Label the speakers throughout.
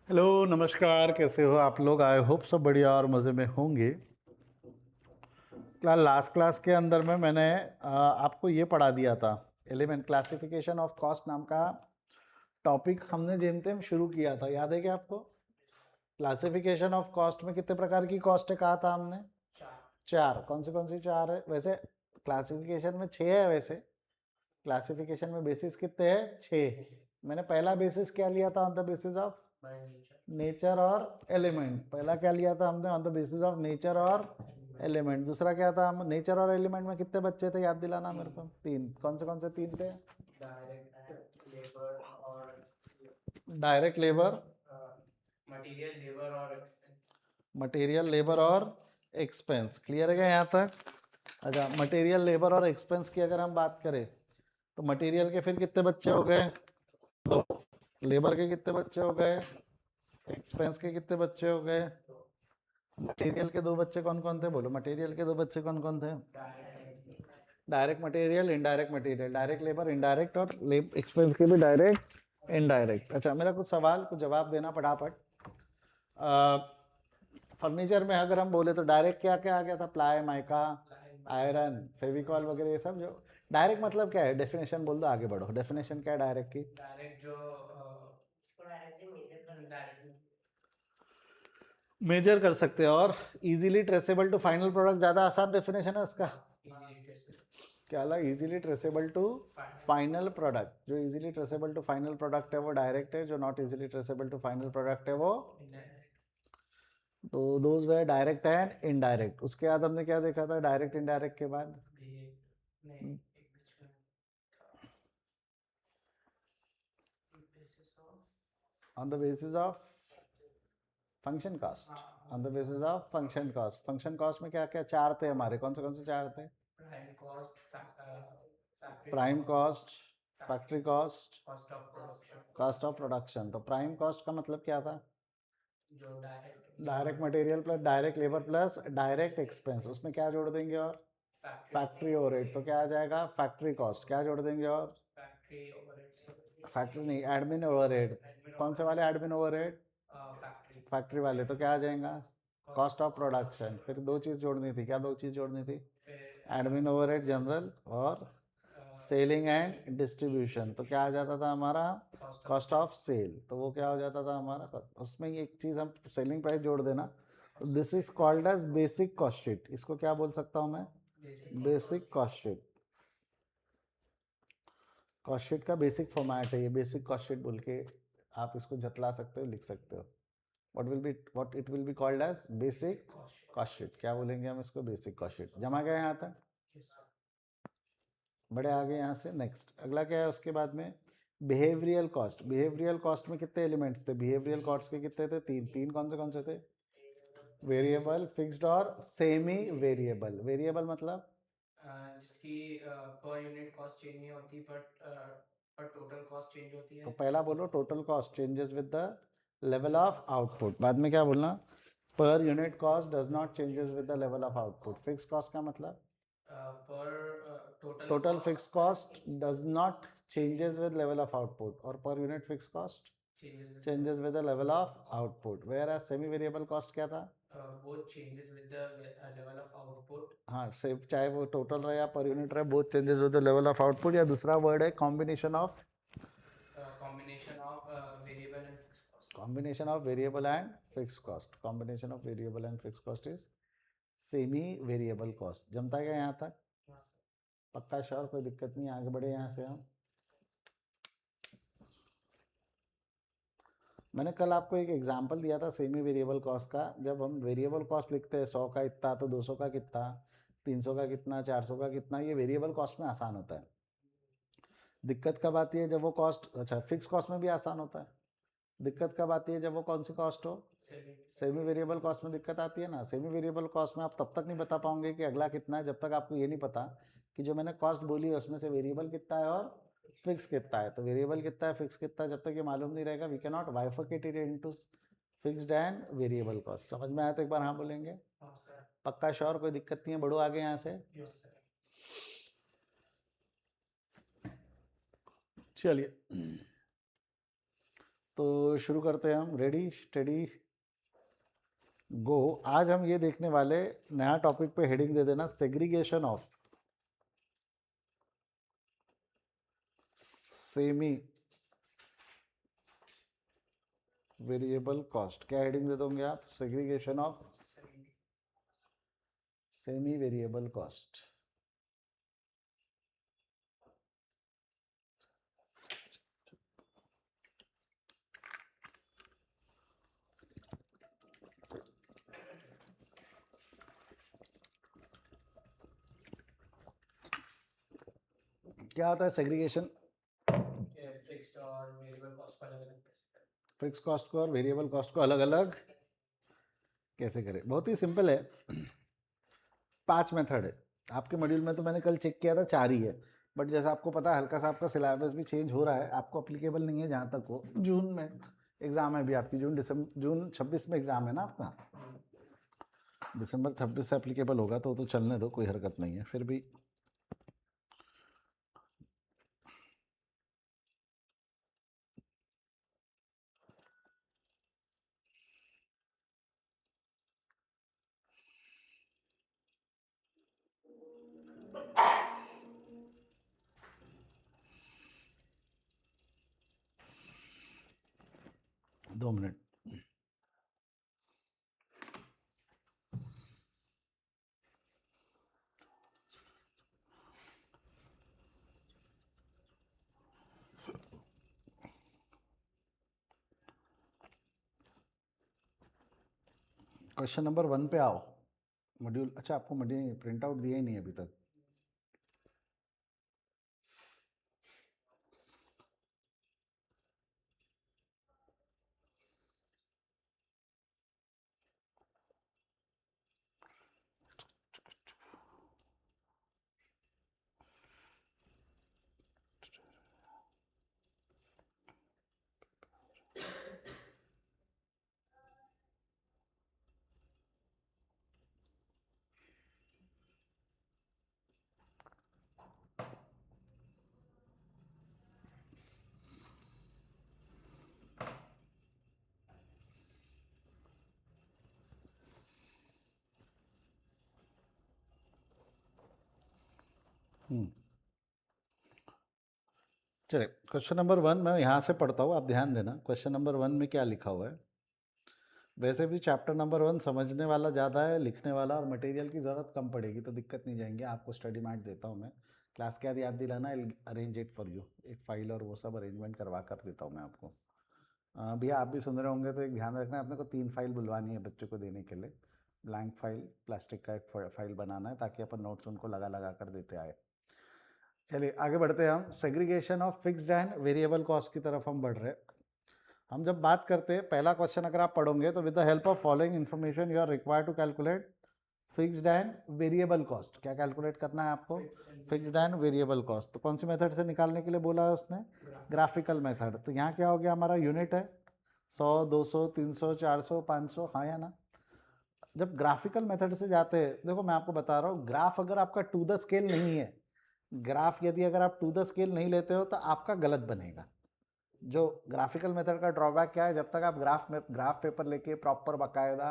Speaker 1: Hello नमस्कार, कैसे हो आप लोग? आई होप सब बढ़िया और मज़े में होंगे। लास्ट क्लास के अंदर में मैंने आपको ये पढ़ा दिया था। एलिमेंट क्लासिफिकेशन ऑफ कॉस्ट नाम का टॉपिक हमने जेम तेम शुरू किया था, याद है क्या आपको? क्लासिफिकेशन ऑफ कॉस्ट में कितने प्रकार की कॉस्ट है कहा था हमने? चार। कौन सी चार है वैसे? क्लासिफिकेशन में छः है वैसे। क्लासिफिकेशन में बेसिस कितने हैं? छः। मैंने पहला बेसिस क्या लिया था? On the basis of nature और एलिमेंट। पहला क्या लिया था हमने? On the basis of nature और एलिमेंट। दूसरा क्या था? हम नेचर और एलिमेंट में कितने बच्चे थे, याद दिलाना मेरे को। तीन। कौन से तीन थे?
Speaker 2: डायरेक्ट लेबर और
Speaker 1: डायरेक्ट लेबर,
Speaker 2: मटेरियल लेबर और एक्सपेंस।
Speaker 1: मटेरियल लेबर और एक्सपेंस। क्लियर है क्या यहाँ तक? अच्छा, मटेरियल लेबर और एक्सपेंस की अगर हम बात करें तो मटेरियल के फिर कितने बच्चे हो गए? दो। लेबर के कितने बच्चे हो गए? एक्सपेंस के कितने बच्चे हो गए? मटेरियल के दो बच्चे कौन कौन थे? बोलो, मटेरियल के दो बच्चे कौन कौन थे? Direct material, indirect material. Direct labour, indirect, और एक्सपेंस के भी डायरेक्ट इनडायरेक्ट। अच्छा, मेरा कुछ सवाल कुछ जवाब देना फटाफट। फर्नीचर में अगर हम बोले तो डायरेक्ट क्या क्या आ गया था? प्लाई, माइका, आयरन, फेविकॉल वगैरह, ये सब जो डायरेक्ट मतलब क्या है? डेफिनेशन बोल दो, आगे बढ़ो। डेफिनेशन क्या है डायरेक्ट की?
Speaker 2: डायरेक्ट जो
Speaker 1: मेजर कर सकते हैं और easily traceable to final product. ज़्यादा आसान डेफिनेशन है इसका।
Speaker 2: इजीली ट्रेसेबल
Speaker 1: क्या अलग? Easily traceable to final product. जो easily traceable to final product है वो डायरेक्ट है, जो not easily traceable to final product है वो।
Speaker 2: इनडायरेक्ट।
Speaker 1: तो those way direct and indirect. उसके बाद हमने क्या देखा था डायरेक्ट इनडायरेक्ट के बाद?
Speaker 2: नहीं, एक बीच में था basis of
Speaker 1: on the basis of function cost. On the basis of function cost. Function cost में क्या क्या चार थे हमारे? कौन से चार थे?
Speaker 2: Prime cost, factory
Speaker 1: prime
Speaker 2: cost,
Speaker 1: cost, factory cost,
Speaker 2: cost of production.
Speaker 1: Cost of production. तो प्राइम कॉस्ट का मतलब क्या था?
Speaker 2: जो direct
Speaker 1: direct material plus direct labour plus direct expense. उसमें क्या जोड़ देंगे? और फैक्ट्री ओवरहेड। तो क्या आ जाएगा? Factory cost. क्या जोड़ देंगे? और
Speaker 2: फैक्ट्री ओवरहेड्स,
Speaker 1: फैक्ट्री नहीं, एडमिन ओवरहेड।
Speaker 2: एडमिन
Speaker 1: कौन से वाले एडमिन ओवरहेड?
Speaker 2: फैक्ट्री
Speaker 1: फैक्ट्री वाले। तो क्या आ जाएगा? Cost of production. फिर दो चीज़ जोड़नी थी। क्या दो चीज़ जोड़नी थी? एडमिन ओवरहेड जनरल और सेलिंग एंड डिस्ट्रीब्यूशन। तो क्या आ जाता था हमारा? Cost of sale. तो वो क्या हो जाता था हमारा? उसमें एक चीज़ हम सेलिंग प्राइस जोड़ देना। This is called as basic cost sheet. इसको क्या बोल सकता हूँ मैं? Basic cost sheet. Cost sheet का बेसिक फॉर्मेट है ये, बेसिक कॉस्ट शीट बोल के आप इसको झतला सकते हो, लिख सकते हो। What it will be called as basic cost sheet. क्या बोलेंगे हम इसको? Basic cost sheet. जमा गया यहाँ तक? बड़े आगे यहाँ से नेक्स्ट अगला क्या है उसके बाद में? Behavioural cost. बिहेवियरल कॉस्ट में कितने एलिमेंट्स थे? बिहेवियरल कॉस्ट के कितने थे? तीन। तीन कौन से थे? वेरिएबल, फिक्स्ड और सेमी वेरिएबल। वेरिएबल मतलब
Speaker 2: जिसकी पर यूनिट कॉस्ट चेंज नहीं होती, पर टोटल कॉस्ट चेंज होती
Speaker 1: तो
Speaker 2: है।
Speaker 1: पहला बोलो total cost changes with the level of output. बाद में क्या बोलना? Per unit cost does not changes with the level of output. Fix cost का मतलब?
Speaker 2: Per total
Speaker 1: total fix cost does not changes with level of output, और per unit fix cost changes with the level of output. Where as semi variable cost क्या था?
Speaker 2: वो changes with the level of output.
Speaker 1: हाँ, से चाहे वो total रहे या पर यूनिट रहे, both changes with the level of output. या दूसरा वर्ड है combination of,
Speaker 2: combination of variable and fix cost.
Speaker 1: Combination of variable and fix cost. Combination of variable and fix cost is semi variable cost. जमता है क्या यहाँ तक? पक्का sure? कोई दिक्कत नहीं, आगे बढ़े यहाँ से हम। मैंने कल आपको एक एग्जांपल दिया था सेमी वेरिएबल कॉस्ट का। जब हम वेरिएबल कॉस्ट लिखते हैं 100 का इतना, तो 200 का कितना, 300 का कितना, 400 का कितना, ये वेरिएबल कॉस्ट में आसान होता है। दिक्कत कब आती है? जब वो कॉस्ट, अच्छा फिक्स कॉस्ट में भी आसान होता है। दिक्कत कब आती है? जब वो कौन सी कॉस्ट हो? सेमी वेरिएबल कॉस्ट में दिक्कत आती है ना। सेमी वेरिएबल कॉस्ट में आप तब तक नहीं बता पाओगे कि अगला कितना है, जब तक आपको ये नहीं पता कि जो मैंने कॉस्ट बोली है उसमें से वेरिएबल कितना है और फिक्स कितना है। तो वेरिएबल कितना है, फिक्स कितना है, जब तक ये मालूम नहीं रहेगा we can not bifurcate it into fixed and variable cost. समझ में आया तो एक बार हाँ बोलेंगे? पक्का श्योर? कोई दिक्कत नहीं है, बढ़ो आगे यहाँ से। चलिए, तो शुरू करते हैं हम। रेडी स्टडी गो। आज हम ये देखने वाले, नया टॉपिक पे हेडिंग दे देना, segregation of semi variable cost. क्या हेडिंग दे दोगे आप? Segregation of semi variable cost. क्या होता है सेग्रीगेशन?
Speaker 2: फिक्स्ड और वेरिएबल कॉस्ट को अलग अलग कैसे करें?
Speaker 1: फिक्स कॉस्ट को और वेरिएबल कॉस्ट को अलग अलग कैसे करें? बहुत ही सिंपल है। 5 मेथड है आपके मॉड्यूल में, तो मैंने कल चेक किया था 4 ही है, बट जैसा आपको पता है हल्का सा आपका सिलेबस भी चेंज हो रहा है, आपको अप्लीकेबल नहीं है जहाँ तक हो। जून में एग्ज़ाम है भी आपकी, जून 26 में एग्ज़ाम है ना आपका, दिसंबर 26 से अप्लीकेबल होगा, तो चलने दो, कोई हरकत नहीं है फिर भी। दो मिनट। क्वेश्चन नंबर 1 पे आओ। मॉड्यूल, अच्छा आपको मॉड्यूल प्रिंट आउट दिया ही नहीं अभी तक। चलिए क्वेश्चन नंबर 1 मैं यहाँ से पढ़ता हूँ, आप ध्यान देना। क्वेश्चन नंबर 1 में क्या लिखा हुआ है? वैसे भी चैप्टर नंबर 1 समझने वाला ज़्यादा है, लिखने वाला और मटेरियल की ज़रूरत कम पड़ेगी, तो दिक्कत नहीं जाएंगे। आपको स्टडी मैट देता हूँ मैं, क्लास के याद दिलाना, अरेंज इट फॉर यू, एक फाइल और वो सब अरेंजमेंट करवा कर देता हूँ मैं आपको। भैया आप भी सुन रहे होंगे तो एक ध्यान रखना, अपने को 3 फाइल बुलवानी है बच्चों को देने के लिए। ब्लैंक फाइल, प्लास्टिक का एक फाइल बनाना है, ताकि अपन नोट्स उनको लगा लगा कर देते आए। चलिए आगे बढ़ते हैं हम। Segregation of fixed and variable cost की तरफ हम बढ़ रहे हैं। हम जब बात करते हैं, पहला क्वेश्चन अगर आप पढ़ोगे तो with the help of following information you are required to calculate fixed and variable cost. क्या कैलकुलेट करना है आपको? Fixed and variable cost. तो कौन सी मेथड से निकालने के लिए बोला है उसने? Graphical method. तो यहाँ क्या हो गया, हमारा यूनिट है 100, 200, 300, 400, 500, हाँ या ना? जब ग्राफिकल मेथड से जाते हैं, देखो मैं आपको बता रहा हूँ, ग्राफ अगर आपका टू द स्केल नहीं है, ग्राफ यदि अगर आप टू द स्केल नहीं लेते हो तो आपका गलत बनेगा। जो ग्राफिकल मेथड का ड्रॉबैक क्या है, जब तक आप ग्राफ पेपर लेके प्रॉपर बाकायदा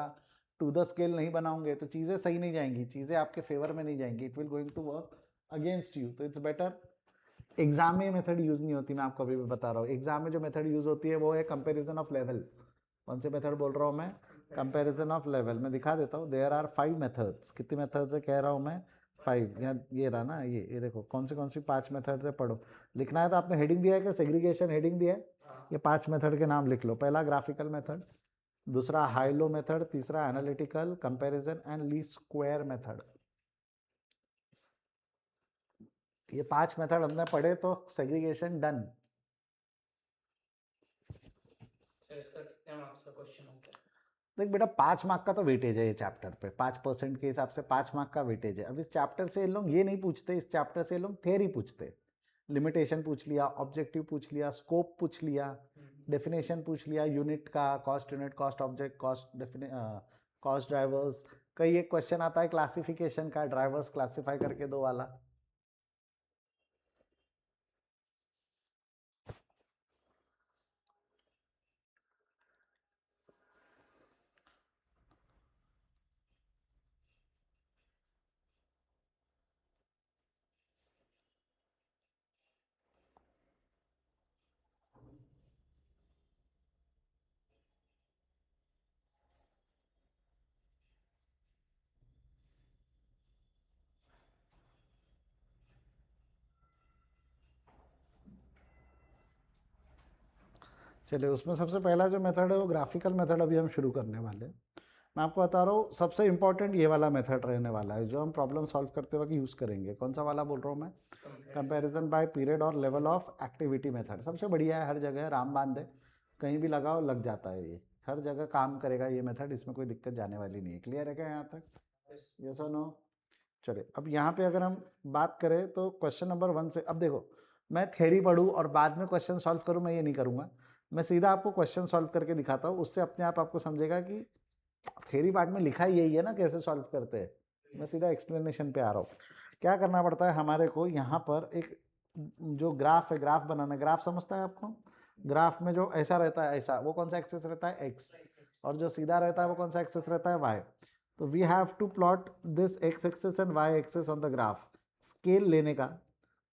Speaker 1: टू द स्केल नहीं बनाओगे तो चीज़ें सही नहीं जाएंगी, चीज़ें आपके फेवर में नहीं जाएंगी, it will going to work against you. तो इट्स बेटर, एग्जाम में मेथड यूज़ नहीं होती, मैं आपको अभी भी बता रहा हूँ। एग्जाम में जो मेथड यूज़ होती है वो है कंपेरिजन ऑफ लेवल। कौन से मेथड बोल रहा हूँ मैं? Comparison of level. मैं दिखा देता हूँ, देयर आर 5 मेथड्स। कितनी मेथड्स है कह रहा हूँ मैं? 5। यहाँ ये रहा ना, ये देखो कौन सी 5 मेथड्स है, पढ़ो। लिखना है तो आपने हेडिंग दिया है कि सेग्रीगेशन हेडिंग दिया है, ये 5 मेथड के नाम लिख लो। पहला ग्राफिकल मेथड, दूसरा हाई लो मेथड, तीसरा analytical, comparison and least square method. ये 5 मेथड हमने पढ़े तो सेग्रीगेशन डन।
Speaker 2: सर इसका कितने मार्क्स का क्वेश्चन होता है?
Speaker 1: देख बेटा, 5 मार्क का तो वेटेज है ये चैप्टर पे, 5% के हिसाब से 5 मार्क का वेटेज है। अब इस चैप्टर से ये लोग ये नहीं पूछते, इस चैप्टर से ये लोग थ्योरी पूछते। लिमिटेशन पूछ लिया, ऑब्जेक्टिव पूछ लिया, स्कोप पूछ लिया, डेफिनेशन पूछ लिया, यूनिट का, cost unit, cost object, cost drivers. कई एक क्वेश्चन आता है क्लासिफिकेशन का, ड्राइवर्स क्लासिफाई करके दो वाला। चलिए, उसमें सबसे पहला जो मेथड है वो ग्राफिकल मेथड अभी हम शुरू करने वाले हैं। मैं आपको बता रहा हूँ, सबसे इंपॉर्टेंट ये वाला मेथड रहने वाला है जो हम प्रॉब्लम सॉल्व करते वक्त यूज़ करेंगे। कौन सा वाला बोल रहा हूँ मैं? कंपैरिजन बाय पीरियड और लेवल ऑफ एक्टिविटी मेथड। सबसे बढ़िया है, हर जगह राम बांध है, कहीं भी लगाओ लग जाता है, ये हर जगह काम करेगा ये मेथड, इसमें कोई दिक्कत जाने वाली नहीं है। क्लियर है क्या यहाँ तक? यस और नो? चलिए, अब यहाँ पे अगर हम बात करें तो क्वेश्चन नंबर 1 से, अब देखो मैं थ्योरी पढ़ूँ और बाद में क्वेश्चन सॉल्व करूँ, मैं ये नहीं करूँगा। मैं सीधा आपको क्वेश्चन सॉल्व करके दिखाता हूँ, उससे अपने आप आपको समझेगा कि थ्योरी पार्ट में लिखा यही है ना कैसे सॉल्व करते हैं। मैं सीधा एक्सप्लेनेशन पे आ रहा हूँ। क्या करना पड़ता है हमारे को, यहाँ पर एक जो ग्राफ है, ग्राफ बनाना। ग्राफ समझता है आपको? ग्राफ में जो ऐसा रहता है, ऐसा, वो कौन सा एक्सेस रहता है? एक्स। और जो सीधा रहता है वो कौन सा एक्सेस रहता है? वाई। तो we have to plot this X axis and Y axis on the graph. Scale लेने का,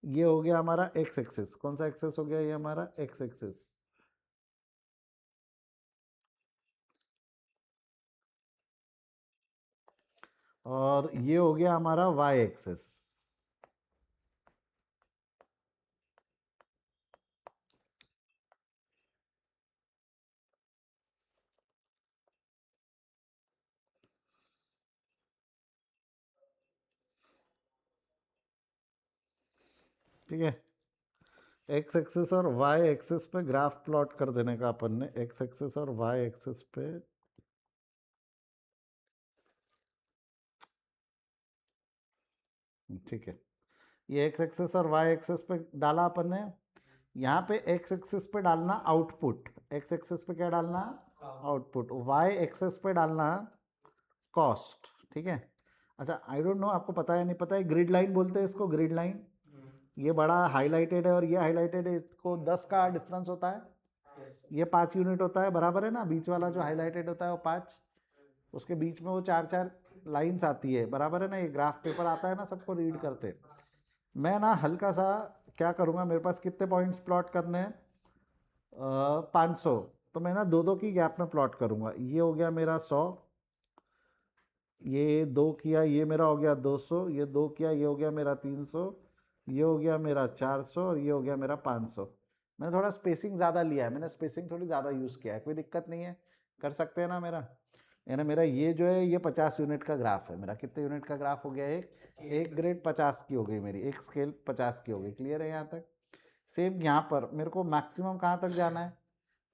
Speaker 1: ये हो गया हमारा एक्स एक्सेस। कौन सा एक्सेस हो गया? ये हमारा एक्स एक्सेस। और ये हो गया हमारा वाई एक्सेस। ठीक है, एक्स एक्सिस और वाई एक्सिस पे ग्राफ प्लॉट कर देने का अपन ने, एक्स एक्सिस और वाई एक्सिस पे। ठीक है, ये एक्स एक्सिस और वाई एक्सिस पे डाला अपन ने। यहाँ पे एक्स एक्सिस पे डालना आउटपुट, एक्स एक्सिस पे क्या डालना? आउटपुट। वाई एक्सिस पे डालना कॉस्ट। ठीक है, अच्छा आई डोंट नो आपको पता है नहीं पता है, ग्रिड लाइन बोलते हैं इसको, ग्रिड लाइन। ये बड़ा हाईलाइटेड है और ये हाईलाइटेड है, इसको 10 का डिफरेंस होता है, ये 5 यूनिट होता है, बराबर है ना? बीच वाला जो हाईलाइटेड होता है वो 5, उसके बीच में वो 4-4 लाइंस आती है, बराबर है ना? ये ग्राफ पेपर आता है ना सबको रीड करते। मैं ना हल्का सा क्या करूँगा, मेरे पास कितने पॉइंट्स प्लॉट करने हैं? 500। तो मैं ना दो दो की गैप में प्लॉट करूँगा। ये हो गया मेरा 100, ये दो किया, ये मेरा हो गया 200, ये दो किया, ये हो गया मेरा 300, ये हो गया मेरा 400 और ये हो गया मेरा 500। मैंने थोड़ा स्पेसिंग ज़्यादा लिया है, मैंने स्पेसिंग थोड़ी ज़्यादा यूज़ किया है, कोई दिक्कत नहीं है, कर सकते हैं ना मेरा? यानी मेरा ये जो है ये 50 यूनिट का ग्राफ है मेरा। कितने यूनिट का ग्राफ हो गया? एक ग्रेड 50 की हो गई मेरी, एक स्केल 50 की हो गई। क्लियर है यहाँ तक? सेम यहाँ पर मेरे को मैक्सिमम कहाँ तक जाना है?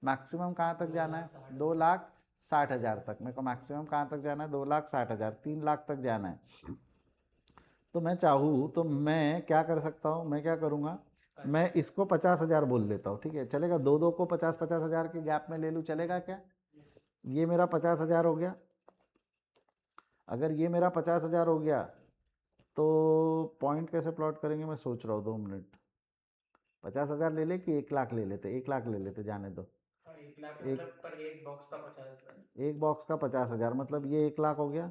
Speaker 1: मैक्सिमम कहाँ तक जाना है? 2,60,000 तक। मेरे को मैक्सिमम कहाँ तक जाना है? 2,60,000, 3 लाख तक जाना है। तो मैं चाहूँ तो मैं क्या कर सकता हूँ, मैं क्या करूँगा, मैं इसको 50,000 बोल देता हूँ। ठीक है, चलेगा? दो दो को 50,000 के गैप में ले लूँ, चलेगा क्या? ये मेरा 50,000 हो गया। अगर ये मेरा 50,000 हो गया तो पॉइंट कैसे प्लॉट करेंगे, मैं सोच रहा हूँ, 2 मिनट। 50,000 ले ले कि 1 लाख ले लेते? 1 लाख ले लेते, जाने दो।
Speaker 2: 1 लाख
Speaker 1: एक
Speaker 2: मतलब पर एक बॉक्स का 50,000।
Speaker 1: एक बॉक्स का 50,000 मतलब ये 1 लाख हो गया,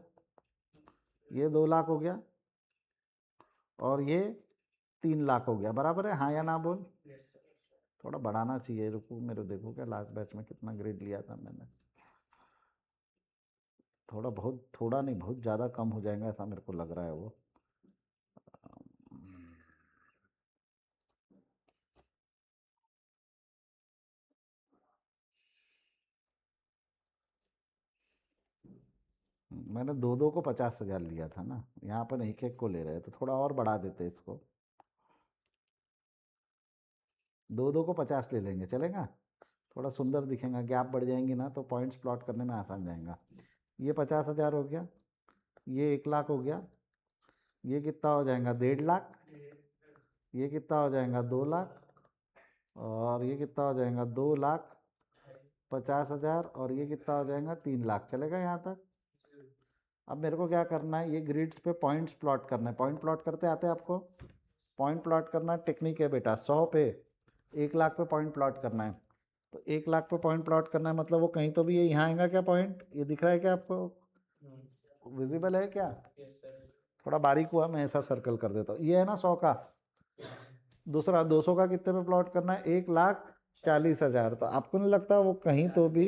Speaker 1: ये 2 लाख हो गया और ये 3 लाख हो गया, बराबर है? हाँ या ना बोल? थोड़ा बढ़ाना चाहिए, रुको मेरे, देखो क्या लास्ट बैच में कितना ग्रेड लिया था मैंने। थोड़ा बहुत, थोड़ा नहीं बहुत ज़्यादा कम हो जाएगा ऐसा मेरे को लग रहा है वो। मैंने दो दो को 50,000 लिया था ना, यहाँ पर एक एक को ले रहे हैं, तो थोड़ा और बढ़ा देते इसको। दो दो को 50 ले लेंगे, चलेगा? थोड़ा सुंदर दिखेगा, गैप बढ़ जाएंगी ना तो पॉइंट्स प्लॉट करने में आसान जाएगा। ये 50,000 हो गया, ये 1 लाख हो गया, ये कितना हो जाएगा? 1.5 लाख। ये कितना हो जाएगा? 2 लाख। और ये कितना हो जाएगा? 2,50,000। और ये कितना हो जाएगा? 3 लाख। चलेगा यहाँ तक? अब मेरे को क्या करना है, ये ग्रिड्स पे पॉइंट्स प्लॉट करना है। पॉइंट प्लॉट करते आते हैं आपको? पॉइंट प्लॉट करना टेक्निक है बेटा। 100 पे 1 लाख पे पॉइंट प्लॉट करना है। तो 1 लाख पे पॉइंट प्लॉट करना है मतलब वो कहीं तो भी ये यहाँ आएगा क्या? पॉइंट ये दिख रहा है क्या आपको? विजिबल है क्या? थोड़ा बारीक हुआ, मैं ऐसा सर्कल कर देता हूँ। ये है ना 100 का। दूसरा 200 का कितने पे प्लॉट करना है? 1,40,000। तो आपको नहीं लगता वो कहीं तो भी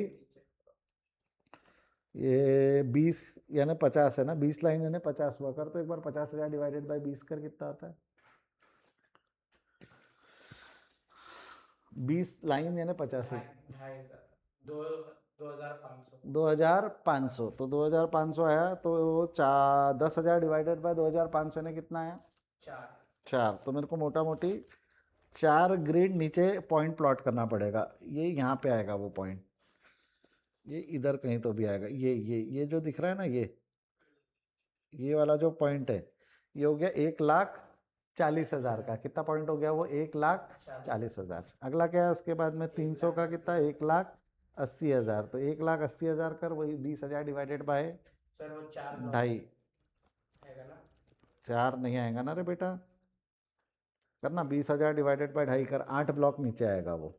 Speaker 1: ये 20 यानी 50 है ना? 20 लाइन यानी 50 हुआ कर, तो एक बार 50,000 डिवाइडेड बाई 20 कर कितना आता है? 20 लाइन यानी 85,
Speaker 2: 2,500 दो 2,500
Speaker 1: 2500, तो 2500 आया, तो 10,000 डिवाइडेड बाय 2500 ने कितना आया?
Speaker 2: 4
Speaker 1: 4। तो मेरे को मोटा मोटी 4 ग्रिड नीचे पॉइंट प्लॉट करना पड़ेगा। ये यहाँ पे आएगा वो पॉइंट, ये इधर कहीं तो भी आएगा, ये जो दिख रहा है ना, ये वाला जो पॉइंट है, ये हो गया 1,40,000 का। कितना पॉइंट हो गया वो? 1,40,000। अगला क्या है उसके बाद में? 300 का कितना? 1,80,000। तो 1,80,000 कर, वही 20,000 डिवाइडेड बाय
Speaker 2: सर वो 4 ब्लॉक
Speaker 1: 2.5।
Speaker 2: आएगा ना?
Speaker 1: 4 नहीं आएगा ना रे बेटा, करना 20,000 डिवाइडेड बाय 2.5 कर, 8 ब्लॉक नीचे आएगा वो।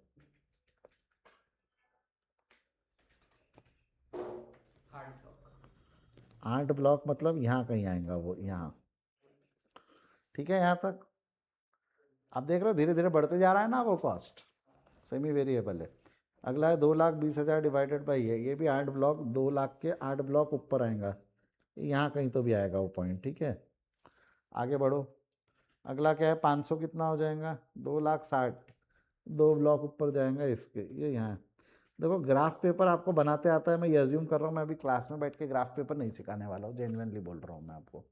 Speaker 2: 8 ब्लॉक
Speaker 1: 8 ब्लॉक मतलब यहाँ कहीं आएगा वो, यहाँ। ठीक है, यहाँ तक आप देख रहे हो धीरे धीरे बढ़ते जा रहा है ना वो कॉस्ट, सेमी वेरिएबल है। अगला है 2,20,000 डिवाइडेड बाई ये भी 8 ब्लॉक, 2 लाख के 8 ब्लॉक ऊपर आएगा, यहाँ कहीं तो भी आएगा वो पॉइंट। ठीक है, आगे बढ़ो। अगला क्या है? 500 कितना हो जाएगा? 2,60,000, 2 ब्लॉक ऊपर जाएगा इसके, ये यहाँ। देखो ग्राफ पेपर आपको बनाते आता है, मैं ये अज्यूम कर रहा हूँ, मैं अभी क्लास में बैठ के ग्राफ पेपर नहीं सिखाने वाला हूँ, जेन्युइनली बोल रहा हूँ मैं आपको।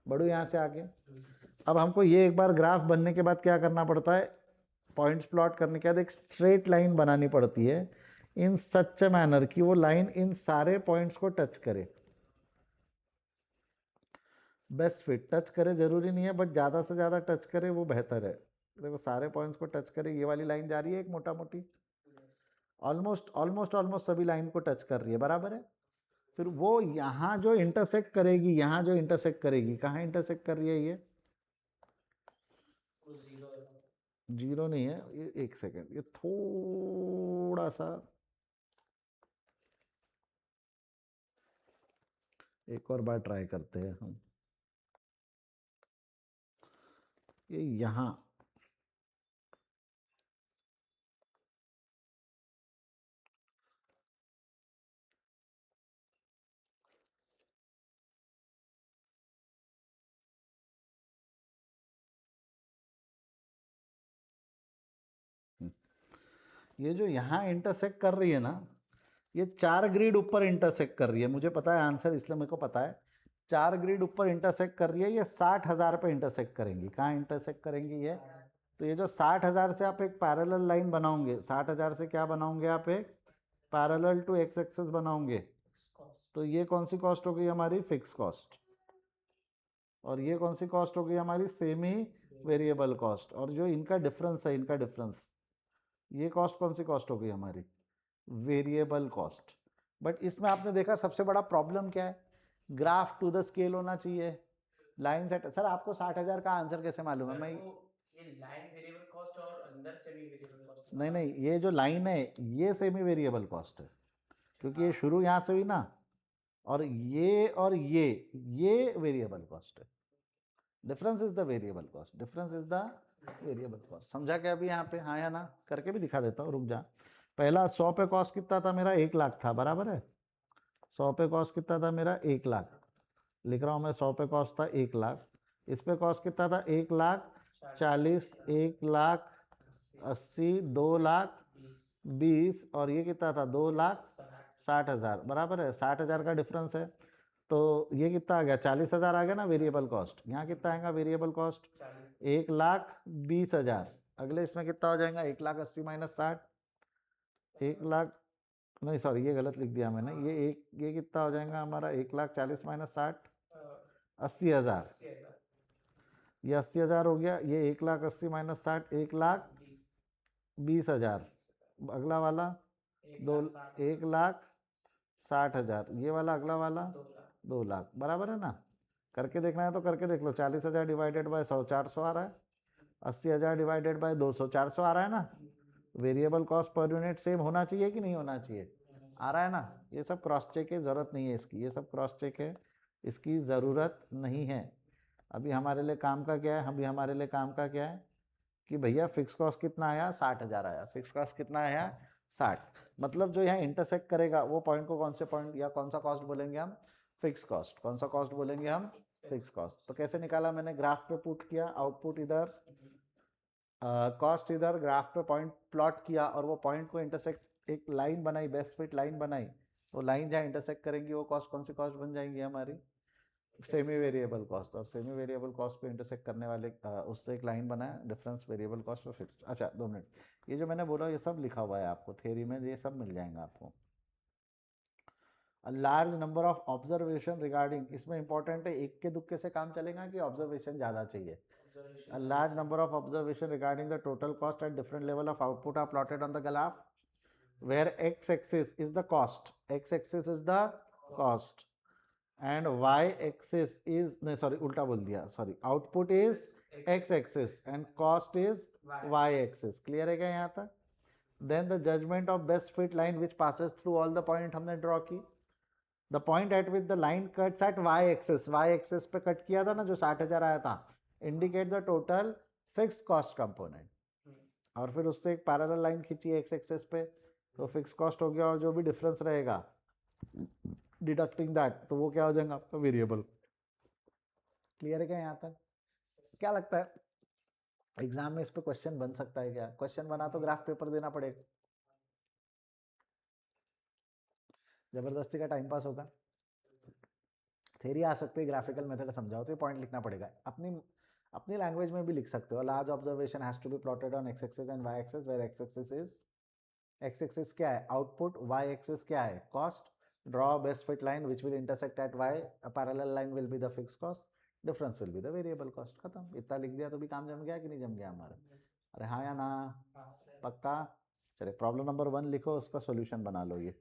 Speaker 1: बढ़ो यहाँ से आगे। अब हमको ये एक बार ग्राफ बनने के बाद क्या करना पड़ता है? पॉइंट्स प्लॉट करने के बाद एक स्ट्रेट लाइन बनानी पड़ती है इन सच ए मैनर कि वो लाइन इन सारे पॉइंट्स को टच करे। बेस्ट फिट टच करे जरूरी नहीं है, बट ज़्यादा से ज़्यादा टच करे वो बेहतर है। देखो सारे पॉइंट्स को टच करे, ये वाली लाइन जा रही है एक मोटा मोटी, ऑलमोस्ट ऑलमोस्ट ऑलमोस्ट सभी लाइन को टच कर रही है, बराबर है। फिर वो यहाँ जो इंटरसेक्ट करेगी, यहाँ जो इंटरसेक्ट करेगी, कहाँ इंटरसेक्ट कर रही है ये?
Speaker 2: वो 0
Speaker 1: जीरो नहीं है ये, एक सेकेंड, ये थोड़ा सा एक और बार ट्राई करते हैं हम। ये यहाँ, ये जो यहाँ इंटरसेक्ट कर रही है ना, ये 4 ग्रिड ऊपर इंटरसेक्ट कर रही है। मुझे पता है आंसर, इसलिए मेरे को पता है 4 ग्रिड ऊपर इंटरसेक्ट कर रही है। ये 60,000 पे इंटरसेक्ट करेंगी। कहाँ इंटरसेक्ट करेंगी ये? तो ये जो 60,000 से आप एक पैरेलल लाइन बनाओगे, 60,000 से क्या बनाओगे आप? एक पैरेलल टू एक्स एक्सेस बनाओगे। तो ये कौन सी कॉस्ट हो गई हमारी? Fix cost. और ये कौन सी कॉस्ट हो गई हमारी? Semi variable cost. और जो इनका डिफरेंस है, इनका डिफरेंस, ये कॉस्ट कौन सी कॉस्ट हो गई हमारी? Variable cost. बट इसमें आपने देखा सबसे बड़ा प्रॉब्लम क्या है? ग्राफ टू द स्केल होना चाहिए, लाइन सेट। सर आपको 60,000 का आंसर कैसे मालूम है? मैं
Speaker 2: ये लाइन वेरिएबल कॉस्ट और अंदर सेमी वेरिएबल कॉस्ट
Speaker 1: नहीं, ये जो लाइन है ये सेमी वेरिएबल कॉस्ट है, क्योंकि ये शुरू यहाँ से हुई ना, और ये वेरिएबल कॉस्ट है। Difference is the variable cost, difference is the variable cost. समझा क्या अभी यहाँ पे? हाँ या ना? करके भी दिखा देता हूँ, रुक जा। पहला 100 पे कॉस्ट कितना था मेरा? 1,00,000 था, बराबर है। 100 पे कॉस्ट कितना था मेरा? 1,00,000 लिख रहा हूँ मैं। 100 पे कॉस्ट था 1,00,000। इस पे कॉस्ट कितना था? 1,40,000, 1,80,000, 2,20,000, और ये कितना था? 2,60,000, बराबर है। 60,000 का डिफरेंस है, तो ये कितना आ गया? 40,000 आ गया ना वेरिएबल कॉस्ट। यहाँ कितना आएगा वेरिएबल कॉस्ट? 1,20,000। अगले इसमें कितना हो जाएगा? 1,80,000 माइनस 60, 1,00,000, नहीं सॉरी ये गलत लिख दिया मैंने। ये कितना हो जाएगा हमारा? 1,40,000 माइनस 60, 80,000। ये 80,000 हो गया। ये 1,80,000 माइनस 60, 1,20,000। अगला वाला 1,60,000। ये वाला अगला वाला 2,00,000, बराबर है ना? करके देखना है तो करके देख लो। 40,000 डिवाइडेड बाय 100, 400 आ रहा है। 80,000 डिवाइडेड बाय 200, 400 आ रहा है ना? Variable cost per unit same होना चाहिए कि नहीं होना चाहिए? आ रहा है ना? ये सब क्रॉस चेक है, ज़रूरत नहीं है इसकी, ये सब क्रॉस चेक है, इसकी ज़रूरत नहीं है। अभी हमारे लिए काम का क्या है? अभी हमारे लिए काम का क्या है कि भैया फिक्स कॉस्ट कितना आया? 60,000 आया। फिक्स कॉस्ट कितना आया? 60। मतलब जो यहाँ इंटरसेक्ट करेगा वो पॉइंट को कौन से पॉइंट या कौन सा कॉस्ट बोलेंगे हम? Fix cost. कौन सा कॉस्ट बोलेंगे हम? Fix cost. तो कैसे निकाला मैंने? ग्राफ पे पुट किया, आउटपुट इधर कॉस्ट इधर ग्राफ पे पॉइंट प्लॉट किया और वो पॉइंट को इंटरसेक्ट एक लाइन बनाई, बेस्ट फिट लाइन बनाई, वो लाइन जहाँ इंटरसेक्ट करेंगी वो कॉस्ट कौन सी कॉस्ट बन जाएंगी हमारी? Semi variable cost. और सेमी वेरिएबल कॉस्ट पे इंटरसेक्ट करने वाले उससे एक लाइन बनाया, डिफरेंस वेरिएबल कॉस्ट और फिक्स्ड। अच्छा 2 मिनट, ये जो मैंने बोला ये सब लिखा हुआ है आपको थ्योरी में, ये सब मिल जाएगा आपको। Large number of observation regarding, इसमें इंपॉर्टेंट है इक्के दुक्के से काम चलेगा कि ऑब्जर्वेशन ज़्यादा चाहिए। A large number of observation regarding the total cost at different level of output are plotted on the graph, where x-axis is the cost, x-axis is the cost, and y-axis is नहीं sorry उल्टा बोल दिया, sorry, output is x-axis and cost is y-axis। Clear है क्या यहाँ तक? Then the judgment of best fit line which passes through all the point हमने draw की। The point at which the line cuts at y-axis, y-axis पे cut किया था ना जो 60,000 आया था, indicate the total fixed cost component। और फिर उससे एक पैरेलल लाइन खींची एक्स एक्सेस पे, तो फिक्स कॉस्ट हो गया और जो भी डिफरेंस रहेगा डिडक्टिंग दैट, तो वो क्या हो जाएगा आपका वेरिएबल। क्लियर है क्या यहाँ तक? क्या लगता है एग्जाम में इस पे क्वेश्चन बन सकता है क्या? क्वेश्चन बना तो ग्राफ पेपर देना पड़ेगा, जबरदस्ती का टाइम पास होगा। थेरी आ सकती है, ग्राफिकल मेथड समझाओ तो ये पॉइंट लिखना पड़ेगा। अपनी लैंग्वेज में भी लिख सकते हो। Large observation has to be plotted on X axis and Y axis, where X axis is, X axis क्या है आउटपुट, वाई एक्सिस क्या है cost. Draw best fit line which will intersect at Y, a parallel line will be the fix cost, difference will be the variable cost. खत्म। इतना लिख दिया तो भी काम जम गया कि नहीं जम गया हमारा? अरे हाँ या ना? पक्का? चलिए प्रॉब्लम नंबर 1 लिखो, उसका सोल्यूशन बना लो। ये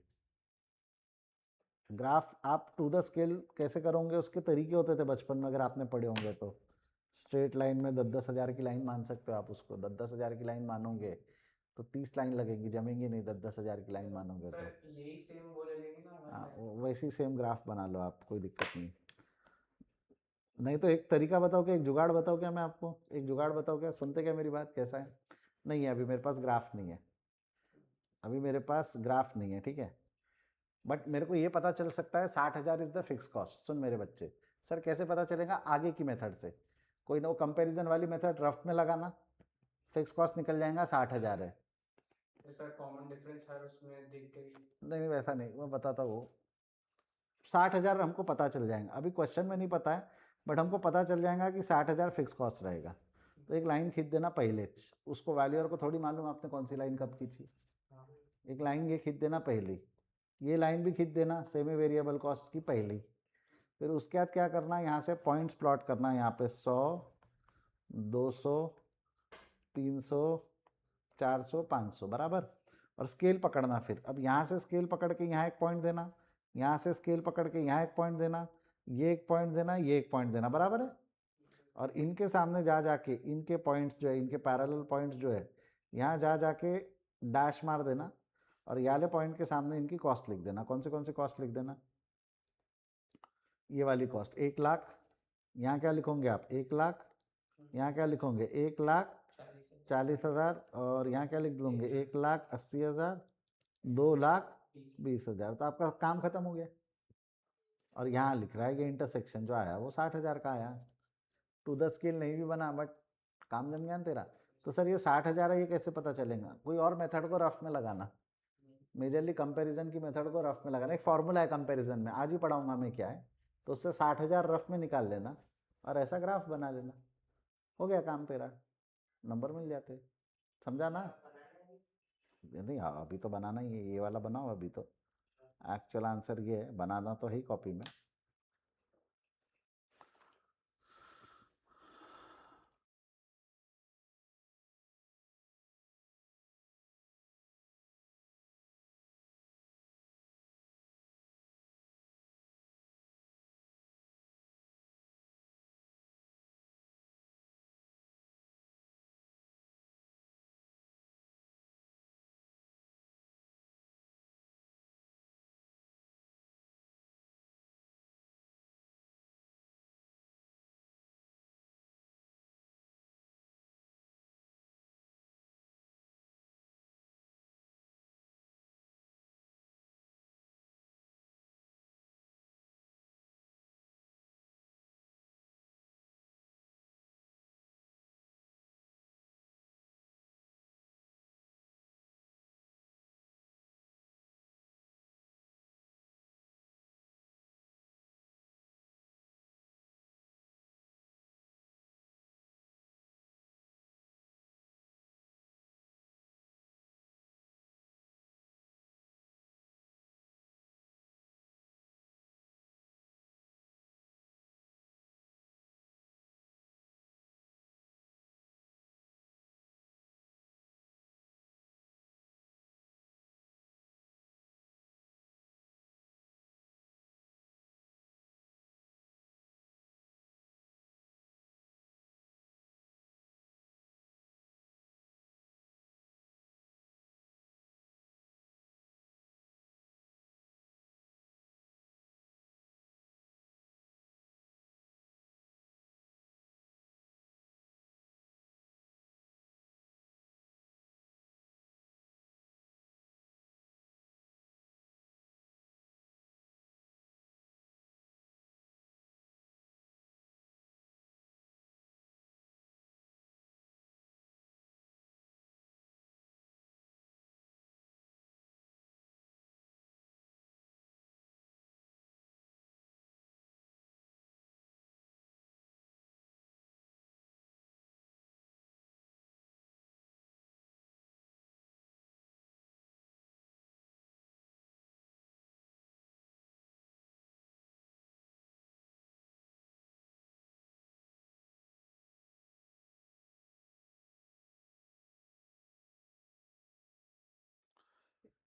Speaker 1: ग्राफ आप टू द स्केल कैसे करोगे उसके तरीके होते थे बचपन में, अगर आपने पढ़े होंगे तो। स्ट्रेट लाइन में 10-10 हज़ार की लाइन मान सकते हो आप उसको। 10-10 हज़ार की लाइन मानोगे तो 30 लाइन लगेगी, जमेंगी नहीं 10-10 हज़ार की लाइन मानोगे तो।
Speaker 2: यही सेम वो ले लेंगे ना
Speaker 1: हाँ वैसी सेम ग्राफ बना लो आप, कोई दिक्कत नहीं। नहीं तो एक तरीका बताओ, कि एक जुगाड़ बताओ क्या, मैं आपको एक जुगाड़ बताओ क्या, सुनते क्या मेरी बात? कैसा है? नहीं है अभी मेरे पास ग्राफ नहीं है, अभी मेरे पास ग्राफ नहीं है, ठीक है। बट मेरे को ये पता चल सकता है 60,000 इज द फिक्स कॉस्ट। सुन मेरे बच्चे, सर कैसे पता चलेगा? आगे की मेथड से, कोई ना वो कंपैरिजन वाली मेथड रफ में लगाना, फिक्स कॉस्ट निकल जाएगा 60,000 है।
Speaker 2: सर कॉमन डिफरेंस हर उसमें देख के
Speaker 1: नहीं वैसा नहीं, मैं बताता हूँ। 60,000 हमको पता चल जाएगा, अभी क्वेश्चन में नहीं पता है, बट हमको पता चल जाएगा कि 60,000 फिक्स कॉस्ट रहेगा। तो एक लाइन खींच देना पहले, उसको वैल्यूअर को थोड़ी मालूम आपने कौन सी लाइन कब खींची। एक लाइन ये खींच देना पहले, ये लाइन भी खींच देना सेमी वेरिएबल कॉस्ट की पहले। फिर उसके बाद क्या करना है, यहाँ से पॉइंट्स प्लॉट करना है, यहाँ पे 100, 200, 300, 400, 500 बराबर। और स्केल पकड़ना, फिर अब यहाँ से स्केल पकड़ के यहाँ एक पॉइंट देना, यहाँ से स्केल पकड़ के यहाँ एक पॉइंट देना, ये एक पॉइंट देना, ये एक पॉइंट देना, बराबर है। और इनके सामने जा जाके इनके पॉइंट्स जो है, इनके पैरेलल पॉइंट्स जो है, यहाँ जा जाके डैश मार देना, और ये वाले पॉइंट के सामने इनकी कॉस्ट लिख देना। कौन सी कॉस्ट लिख देना? ये वाली कॉस्ट 1,00,000। यहाँ क्या लिखोगे आप? 1,00,000। यहाँ क्या लिखोगे? 1,40,000। और यहाँ क्या लिख दोगे? 1,80,000, 2,20,000। तो आपका काम खत्म हो गया। और यहाँ लिख रहा है ये इंटरसेक्शन जो आया वो 60,000 का आया। टू द स्केल नहीं भी बना, बट काम जम गया ना तेरा। तो सर ये 60,000 है, ये कैसे पता चलेगा? कोई और मेथड को रफ में लगाना, मेजरली कंपैरिजन की मेथड को रफ में लगाना। एक फॉर्मूला है कंपैरिजन में, आज ही पढ़ाऊंगा मैं क्या है, तो उससे 60,000 रफ में निकाल लेना और ऐसा ग्राफ बना लेना, हो गया काम तेरा, नंबर मिल जाते। समझा ना? नहीं अभी तो बनाना ही है, ये वाला बनाओ अभी तो। एक्चुअल आंसर ये है, बनाना तो है ही कॉपी में।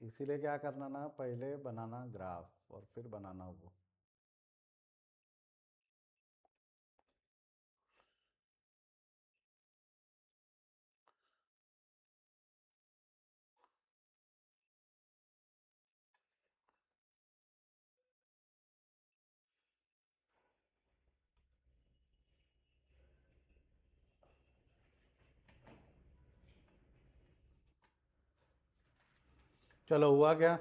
Speaker 1: इसीलिए क्या करना ना, पहले बनाना ग्राफ और फिर बनाना वो। चलो हुआ क्या?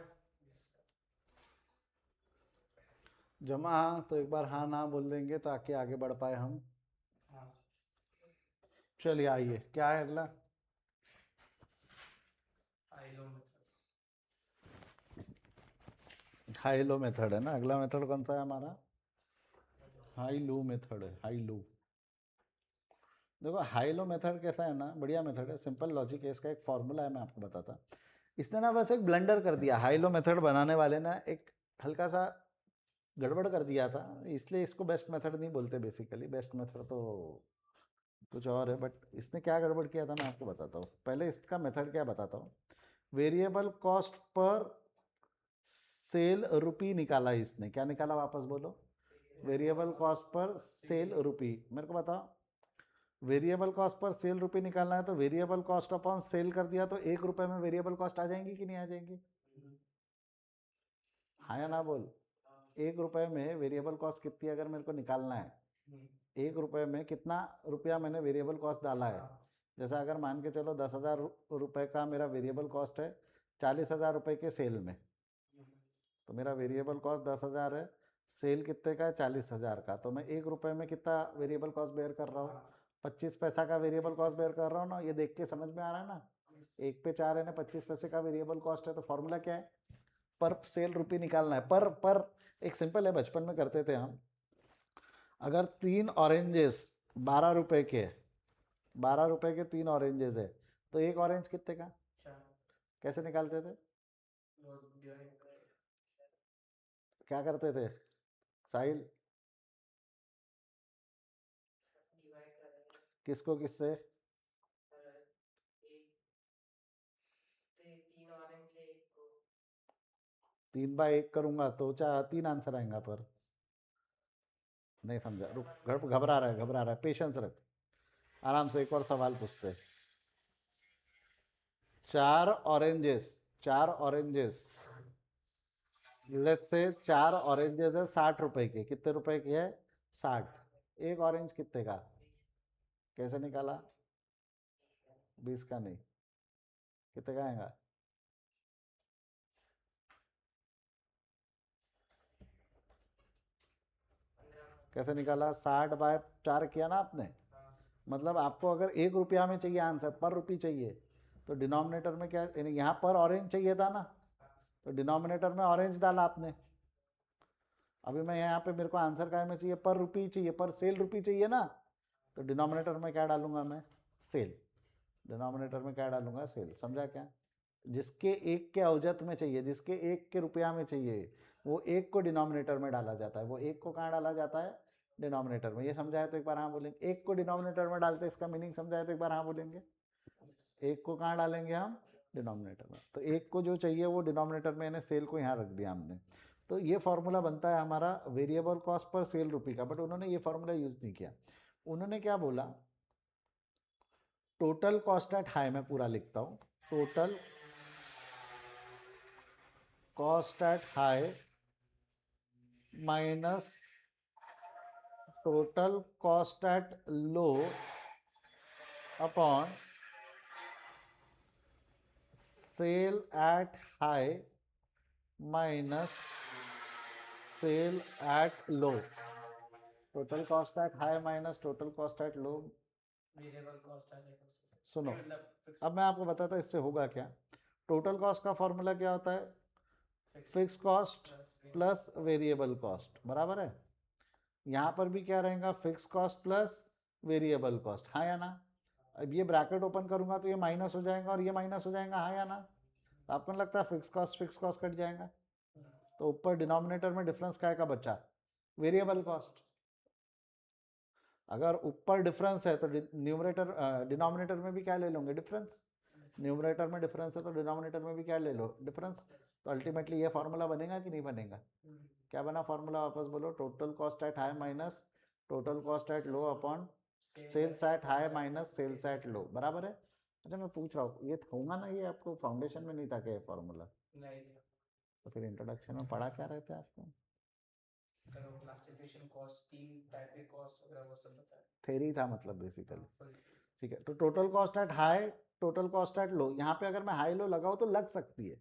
Speaker 1: जमा हाँ, तो एक बार हाँ ना बोल देंगे ताकि आगे बढ़ पाए हम।
Speaker 2: हाँ
Speaker 1: चलिए आइए, क्या है अगला?
Speaker 2: High low method.
Speaker 1: High low method है ना, अगला मेथड कौन सा है हमारा? हाई लो मेथड है, हाई लो। देखो हाई लो मेथड कैसा है ना, बढ़िया मेथड है, सिंपल लॉजिक है, इसका एक फॉर्मूला है, मैं आपको बताता। इसने ना बस एक ब्लंडर कर दिया, हाई लो मेथड बनाने वाले ना एक हल्का सा गड़बड़ कर दिया था, इसलिए इसको बेस्ट मेथड नहीं बोलते बेसिकली, बेस्ट मेथड तो कुछ और है। बट इसने क्या गड़बड़ किया था मैं आपको बताता हूँ, पहले इसका मेथड क्या बताता हूँ। वेरिएबल कॉस्ट पर सेल रुपी निकाला इसने, क्या निकाला वापस बोलो? वेरिएबल कॉस्ट पर सेल रुपी। मेरे को बताओ, वेरिएबल कॉस्ट पर सेल रुपी निकालना है तो वेरिएबल कॉस्ट अपॉन सेल कर दिया तो 1 रुपये में वेरिएबल कॉस्ट आ जाएंगी कि नहीं आ जाएंगी? हाँ या ना बोल? 1 रुपये में वेरिएबल कॉस्ट कितनी अगर मेरे को निकालना है, 1 रुपये में कितना रुपया मैंने वेरिएबल कॉस्ट डाला है। जैसा अगर मान के चलो 10,000 रुपये का मेरा वेरिएबल कॉस्ट है 40,000 रुपये के सेल में, तो मेरा वेरिएबल कॉस्ट 10,000 है, सेल कितने का है? 40,000 का। तो मैं 1 रुपये में कितना वेरिएबल कॉस्ट बेयर कर रहा हूँ? 25 पैसा का वेरिएबल कॉस्ट बेयर कर रहा हूँ ना। ये देख के समझ में आ रहा है ना, 1 पे 4 है ना, 25 पैसे का वेरिएबल कॉस्ट है। तो फॉर्मूला क्या है? पर सेल रुपी निकालना है। पर एक सिंपल है, बचपन में करते थे हम। अगर 3 ऑरेंजेस 12 रुपए के, 12 रुपए के 3 ऑरेंजेस है तो एक ऑरेंज कितने का? कैसे निकालते थे? क्या करते थे साहिल? किसको किससे? 3/1 करूंगा तो 3 आंसर आएगा, पर नहीं समझा, रुक, घबरा रहा है, घबरा रहा है, पेशेंस रख, आराम से एक और सवाल पूछते। 4 oranges, 4 oranges, let's say 4 oranges है 60 रुपए के। कितने रुपए की है? 60। एक ऑरेंज कितने का? कैसे निकाला? 20 का नहीं, कितने का आएगा? कैसे निकाला? 60/4 किया ना आपने। मतलब आपको अगर 1 रुपया में चाहिए आंसर, पर रुपी चाहिए, तो डिनोमिनेटर में क्या, यानी यहाँ पर ऑरेंज चाहिए था ना, तो डिनोमिनेटर में ऑरेंज डाला आपने। अभी मैं यहाँ पे मेरे को आंसर काय में चाहिए? पर रुपी चाहिए, पर सेल रुपी चाहिए ना, तो डिनोमिनेटर में क्या डालूंगा मैं? सेल। डिनोमिनेटर में क्या डालूंगा? सेल। समझा क्या? जिसके 1 के अवजत में चाहिए, जिसके 1 के रुपया में चाहिए, वो 1 को डिनोमिनेटर में डाला जाता है। वो 1 को कहाँ डाला जाता है? डिनोमिनेटर में। ये समझाया तो एक बार हाँ बोलेंगे। 1 को डिनोमिनेटर में डालते इसका मीनिंग समझाया तो एक बार हाँ बोलेंगे। 1 को कहाँ डालेंगे हम? डिनोमिनेटर में। तो 1 को जो चाहिए वो डिनोमिनेटर में, यानी सेल को यहाँ रख दिया हमने। तो ये फॉर्मूला बनता है हमारा वेरिएबल कॉस्ट पर सेल रुपी का। बट उन्होंने ये फॉर्मूला यूज नहीं किया। उन्होंने क्या बोला? टोटल कॉस्ट एट हाई, मैं पूरा लिखता हूँ, total cost at high minus total cost at low upon sale at high minus sale at low. Total cost at high minus total cost at low.
Speaker 2: Variable cost आ जाएगा उससे।
Speaker 1: सुनो,
Speaker 2: मतलब fixed
Speaker 1: अब मैं आपको बताता इससे होगा क्या। टोटल कॉस्ट का फॉर्मूला क्या होता है? Fix cost plus variable cost, बराबर है। यहाँ पर भी क्या रहेगा? Fix cost plus variable cost, हाँ या ना? अब ये ब्रैकेट ओपन करूंगा तो ये माइनस हो जाएगा और ये माइनस हो जाएगा, हाँ या ना? तो आपको नहीं लगता फिक्स कॉस्ट कट जाएगा? तो ऊपर डिनोमिनेटर में डिफरेंस क्या का बचा? Variable cost. अगर ऊपर डिफरेंस है तो न्यूमरेटर डिनोमिनेटर में भी क्या ले लेंगे? डिफरेंस। न्यूमरेटर में डिफरेंस है तो डिनोमिनेटर में भी क्या ले लो, डिफरेंस। तो अल्टीमेटली ये फॉर्मूला बनेगा कि नहीं बनेगा? क्या बना फॉर्मूला, वापस बोलो। Total cost at high minus total cost at low upon sales at high minus sales at low, बराबर है। अच्छा मैं पूछ रहा हूँ, ये होगा ना, ये आपको फाउंडेशन में नहीं था क्या ये फॉर्मूला?
Speaker 2: नहीं,
Speaker 1: तो फिर इंट्रोडक्शन में पढ़ा क्या रहता है आपको?
Speaker 2: करो क्लासिफिकेशन कॉस्ट, तीन टाइप के कॉस्ट वगैरह वो सब बताया।
Speaker 1: थेरी था मतलब बेसिकली।
Speaker 2: फुल।
Speaker 1: ठीक है, तो total cost at high total cost at लो, यहाँ पे अगर मैं हाई लो लगाऊँ तो लग सकती है,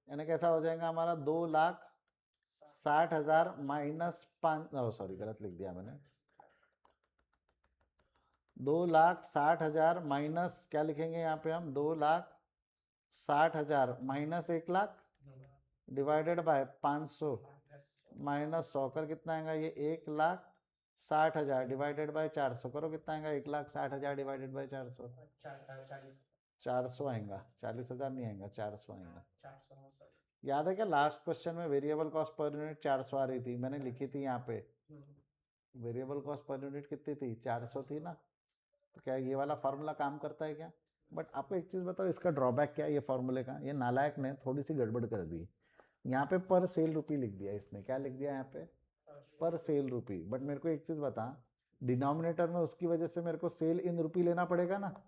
Speaker 1: यानी कैसा हो जाएगा हमारा 2,60,000 माइनस 5, सॉरी गलत लिख दिया मैंने, 2,60,000 माइनस क्या लिखेंगे यहाँ पे हम, 2,60,000 माइनस 1,00,000 डिवाइडेड बाय 500 माइनस 100 कर कितना आएगा ये, 1,60,000 डिवाइडेड बाय 400 करो कितना आएगा, 1,60,000 डिवाइडेड बाय 400, 400 आएगा, 40,000 नहीं आएगा, 400 आएगा।
Speaker 2: 400।
Speaker 1: याद है क्या लास्ट क्वेश्चन में वेरिएबल कॉस्ट पर यूनिट 400 आ रही थी, मैंने लिखी थी यहाँ पे वेरिएबल कॉस्ट पर यूनिट कितनी थी, 400 थी ना। तो क्या ये वाला फार्मूला काम करता है क्या? बट आपको एक चीज़ बताओ, इसका ड्रॉबैक क्या है ये फार्मूले का, ये नालायक ने थोड़ी सी गड़बड़ कर दी। यहाँ पे पर सेल रुपी लिख दिया इसने, क्या लिख दिया यहाँ पे, पर सेल रुपी। बट मेरे को एक चीज़ बता, डिनोमिनेटर में उसकी वजह से मेरे को सेल इन रुपी लेना पड़ेगा ना,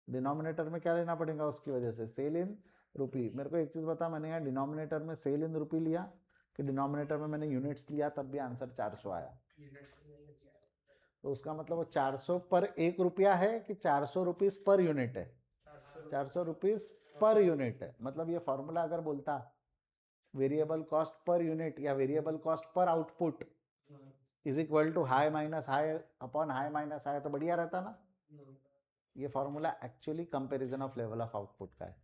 Speaker 1: डिनोमिनेटर में क्या लेना पड़ेगा उसकी वजह से, सेल इन रुपी। मेरे को एक चीज़ बता, मैंने यहाँ डिनोमिनेटर में सेल इन रुपी लिया कि डिनोमिनेटर में मैंने यूनिट्स लिया, तब भी आंसर 400 आया। तो उसका मतलब वो 400 पर 1 रुपया है कि 400 रुपीज़ पर यूनिट है, 400 रुपीज़ पर यूनिट है। मतलब ये फॉर्मूला अगर बोलता वेरिएबल कॉस्ट पर यूनिट या variable cost per output is equal to high minus high upon high minus high, तो बढ़िया रहता ना। ये formula actually comparison of level of output का है,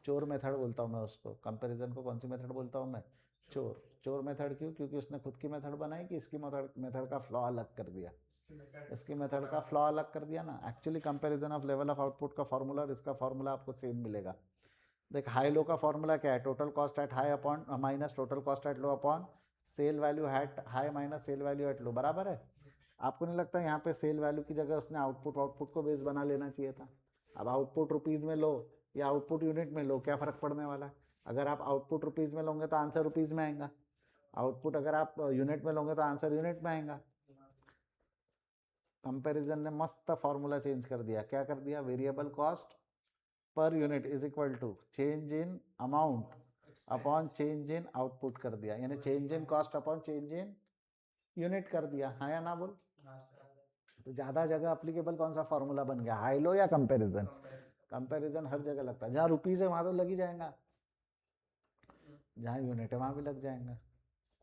Speaker 1: चोर मेथड बोलता हूँ मैं उसको। कंपैरिजन को कौन सी मेथड बोलता हूँ मैं, चोर। चोर मेथड क्यों, क्योंकि उसने खुद की मेथड बनाई कि इसकी मेथड का फ्लॉ अलग कर दिया, इसकी मेथड का फ्लॉ अलग कर दिया ना। Actually comparison of level of output का फॉर्मूला और इसका फॉर्मूला आपको सेम मिलेगा। देख हाई लो का फॉर्मूला क्या है, total cost at high upon minus total cost at low upon sale value at high minus sale value at low, बराबर है। आपको नहीं लगता यहाँ पे सेल वैल्यू की जगह उसने आउटपुट को बेस बना लेना चाहिए था? अब आउटपुट रुपीज़ में लो या आउटपुट यूनिट में लो, क्या फ़र्क पड़ने वाला है? अगर आप आउटपुट रुपीज़ में लोगे तो आंसर रुपीज़ में आएगा, आउटपुट अगर आप यूनिट में लोगे तो आंसर यूनिट में आएगा। कंपैरिजन ने मस्त फॉर्मूला चेंज कर दिया, क्या कर दिया, variable cost per unit is equal to change in amount upon change in output कर दिया, यानी change in cost upon change in unit कर दिया, हाँ या ना बोल। तो ज़्यादा जगह अप्लीकेबल कौन सा फॉर्मूला बन गया, हाई लो या कंपैरिजन? कंपैरिजन हर जगह लगता है, जहाँ रुपीज़ है वहाँ तो लग ही जाएगा, जहाँ यूनिट है वहाँ भी लग जाएगा।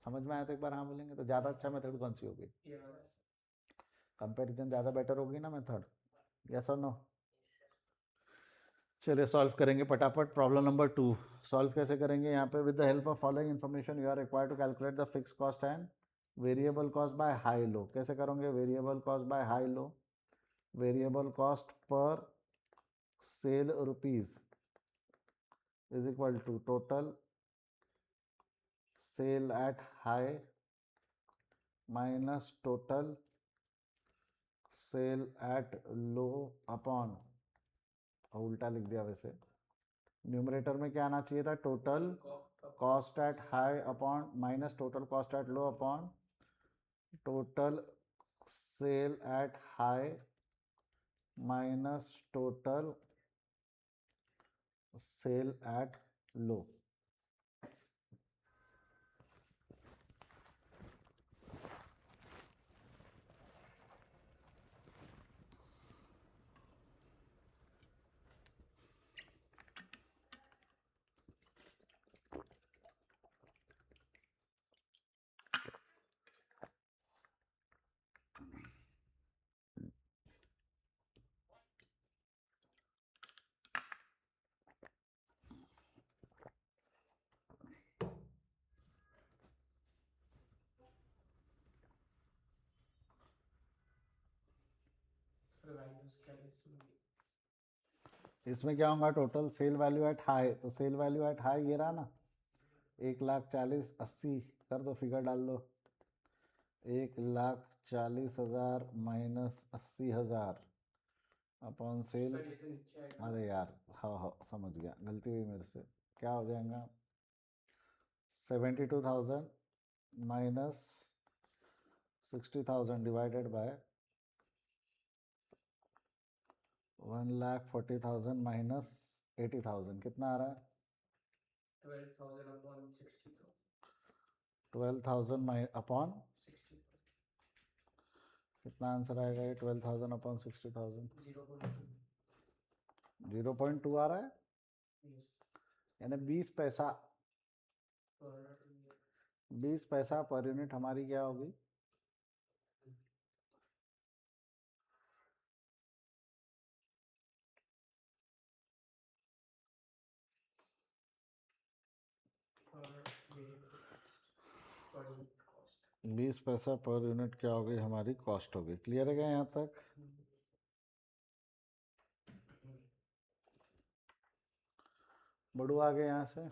Speaker 1: समझ में आया तो एक बार हाँ बोलेंगे। तो ज़्यादा अच्छा मेथड कौन सी होगी, कंपैरिजन ज़्यादा बेटर होगी ना मेथड, यस और नो? चलिए सॉल्व करेंगे फटाफट। प्रॉब्लम नंबर 2 सॉल्व कैसे करेंगे, यहाँ पे with the help of following information you are required to calculate the fix cost and variable cost by high low. कैसे करोगे, variable cost by high low, variable cost per sale rupees is equal to total sale at high minus total sale at low upon, उल्टा लिख दिया वैसे, numerator में क्या आना चाहिए था, total cost at high upon minus total cost at low upon total sale at high minus total sale at लो। इसमें क्या होगा, total sale value at high, तो सेल वैल्यू एट हाई ये रहा ना, 1,40,80 कर दो, फिगर डाल दो, 1,40,000 माइनस 80,000 अपॉन सेल।
Speaker 2: सर ये तो नीचे आएगा।
Speaker 1: अरे यार, हाँ समझ गया, गलती हुई मेरे से। क्या हो जाएगा? 72,000 माइनस 60,000 डिवाइडेड बाय 1,40,000 माइनस 80,000 कितना आ रहा है?
Speaker 2: 12,000 upon 60 तो
Speaker 1: 12,000 अपॉन
Speaker 2: 60
Speaker 1: कितना आंसर आएगा ये? 12,000 अपॉन 60,000
Speaker 2: 0.2
Speaker 1: 0.2 आ रहा है,
Speaker 2: yes
Speaker 1: यानी 20 पैसा।
Speaker 2: per
Speaker 1: 20 पैसा पर यूनिट हमारी क्या होगी?
Speaker 2: variable cost per unit cost
Speaker 1: 20 पैसा पर यूनिट क्या होगी हमारी? कॉस्ट होगी। क्लियर है क्या यहाँ तक? बढ़ू आगे यहाँ से।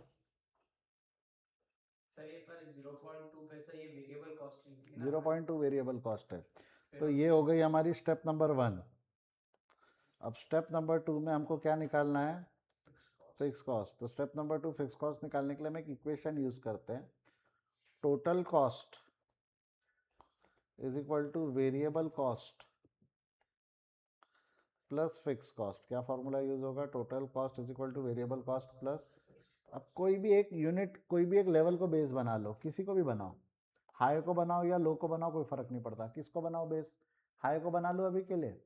Speaker 2: सर ये पर 0.2 पैसा ये वेरिएबल कॉस्ट है
Speaker 1: 0.2 वेरिएबल कॉस्ट है।
Speaker 2: फिर
Speaker 1: तो
Speaker 2: हम-
Speaker 1: ये हो गई हमारी स्टेप नंबर 1। अब स्टेप नंबर 2 में हमको क्या निकालना है?
Speaker 2: fixed cost
Speaker 1: fix cost. तो स्टेप नंबर 2 फिक्स कॉस्ट निकालने के लिए हम एक इक्वेशन यूज करते हैं। Total cost is equal to variable cost plus fix cost. क्या फॉर्मूला यूज होगा? Total cost is equal to variable cost plus. अब कोई भी एक यूनिट, कोई भी एक लेवल को बेस बना लो, किसी को भी बनाओ, हाई को बनाओ या लो को बनाओ, कोई फर्क नहीं पड़ता। किसको बनाओ बेस? हाई को बना लो अभी के लिए।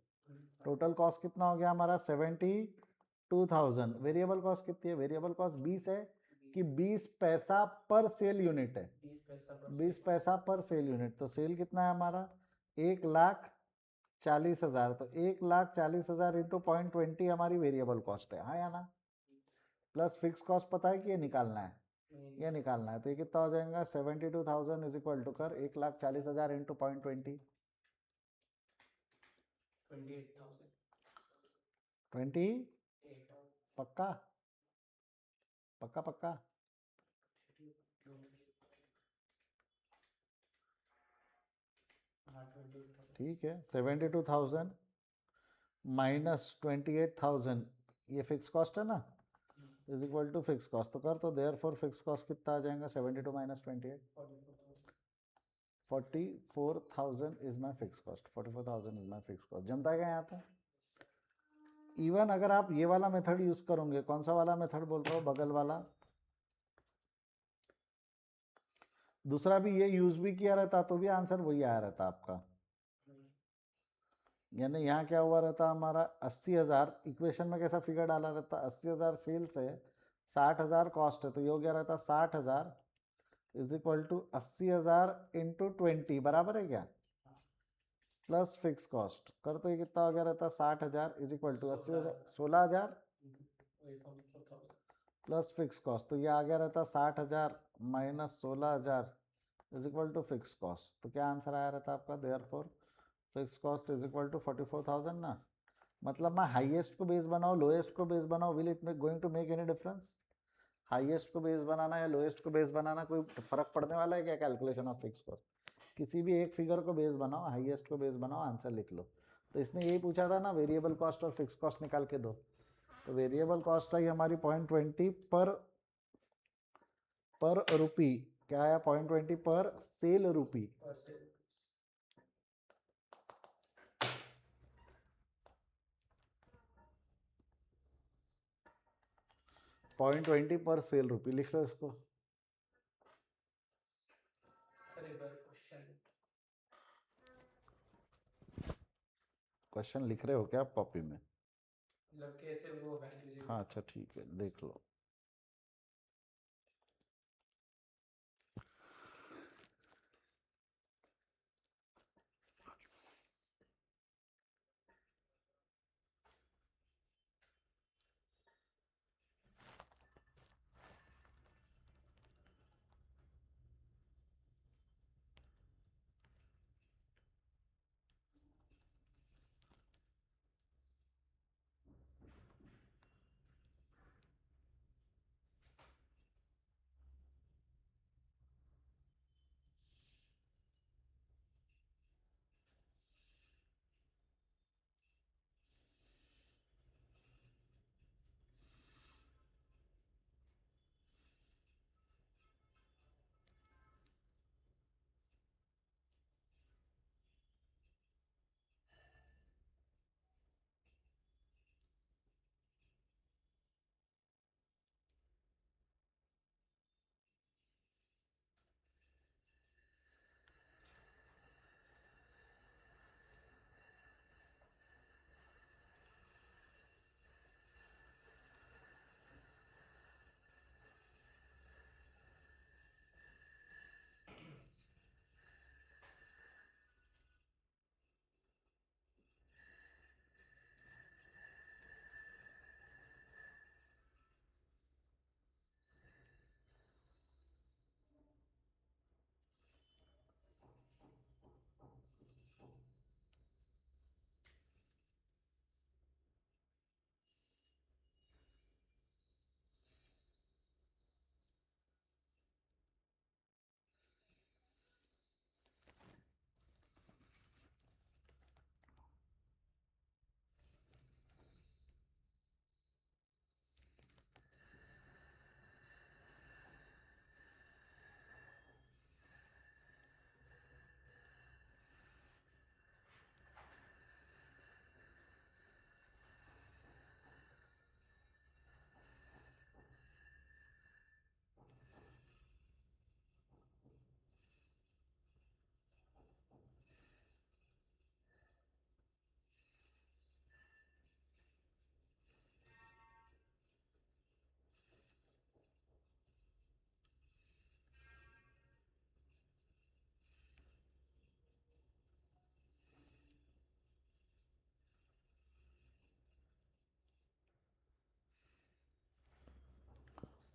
Speaker 1: टोटल कॉस्ट कितना हो गया हमारा? 72,000। वेरिएबल कॉस्ट कितनी है? वेरिएबल कॉस्ट 20 है कि 20 पैसा पर सेल यूनिट है।
Speaker 2: 20 पैसा पर
Speaker 1: 20 पैसा पर सेल यूनिट। तो सेल कितना है हमारा? 1,40,000। तो 1,40,000 इंटू 0.20 हमारी वेरिएबल कॉस्ट है, हाँ या ना? प्लस फिक्स कॉस्ट पता है कि ये निकालना है, ये निकालना है। तो ये कितना हो जाएगा? 72,000 इज इक्वल टू कर 1,40,000 इंटू 0.20
Speaker 2: 28,000
Speaker 1: 20। पक्का पक्का पक्का? ठीक है। 72,000 माइनस 28,000 ये फिक्स कॉस्ट है ना, is equal to fix cost. तो कर, तो देयर फॉर फिक्स कॉस्ट कितना आ जाएगा? 72 minus 28 44,000 is my fix cost. 44,000 is my fix cost. जमता है क्या यहाँ पे? इवन अगर आप ये वाला मेथड यूज करोगे, कौन सा वाला मेथड बोल रहा हो? बगल वाला, दूसरा भी ये यूज भी किया रहता तो भी आंसर वही आया रहता आपका। यानी यहाँ क्या हुआ रहता हमारा? 80,000 इक्वेशन में कैसा फिगर डाला रहता? 80,000 सेल्स है, 60,000 कॉस्ट है, तो ये हो गया रहता 60,000 इज इक्वल टू 80,000 इंटू 20 बराबर है क्या? प्लस फिक्स कॉस्ट कर, तो ये कितना हो गया रहता? 60,000 is equal to 80,000 16,000 plus fix cost. तो ये आ गया रहता 60,000 minus 16,000 is equal to fix cost. तो क्या आंसर आया रहता आपका? Therefore fix cost is equal to 44,000 ना। मतलब मैं हाईएस्ट को बेस बनाओ, लोएस्ट को बेस बनाओ, will it going to make any difference? Highest को बेस बनाना या लोएस्ट को बेस बनाना कोई फर्क पड़ने वाला है क्या कैलकुलेशन ऑफ फिक्स कॉस्ट? किसी भी एक फिगर को बेस बनाओ, हाईएस्ट को बेस बनाओ, आंसर लिख लो। तो इसने यही पूछा था ना, वेरिएबल कॉस्ट और फिक्स कॉस्ट निकाल के दो। तो वेरिएबल कॉस्ट आई हमारी 0.20 पर रुपी। क्या आया? 0.20 पर सेल रुपी। 0.20 पर सेल रुपी लिख लो इसको।
Speaker 2: सर एक बार क्वेश्चन
Speaker 1: क्वेश्चन लिख रहे हो क्या आप कॉपी में?
Speaker 2: मतलब कैसे वो वैल्यूज
Speaker 1: हाँ अच्छा ठीक है, देख लो।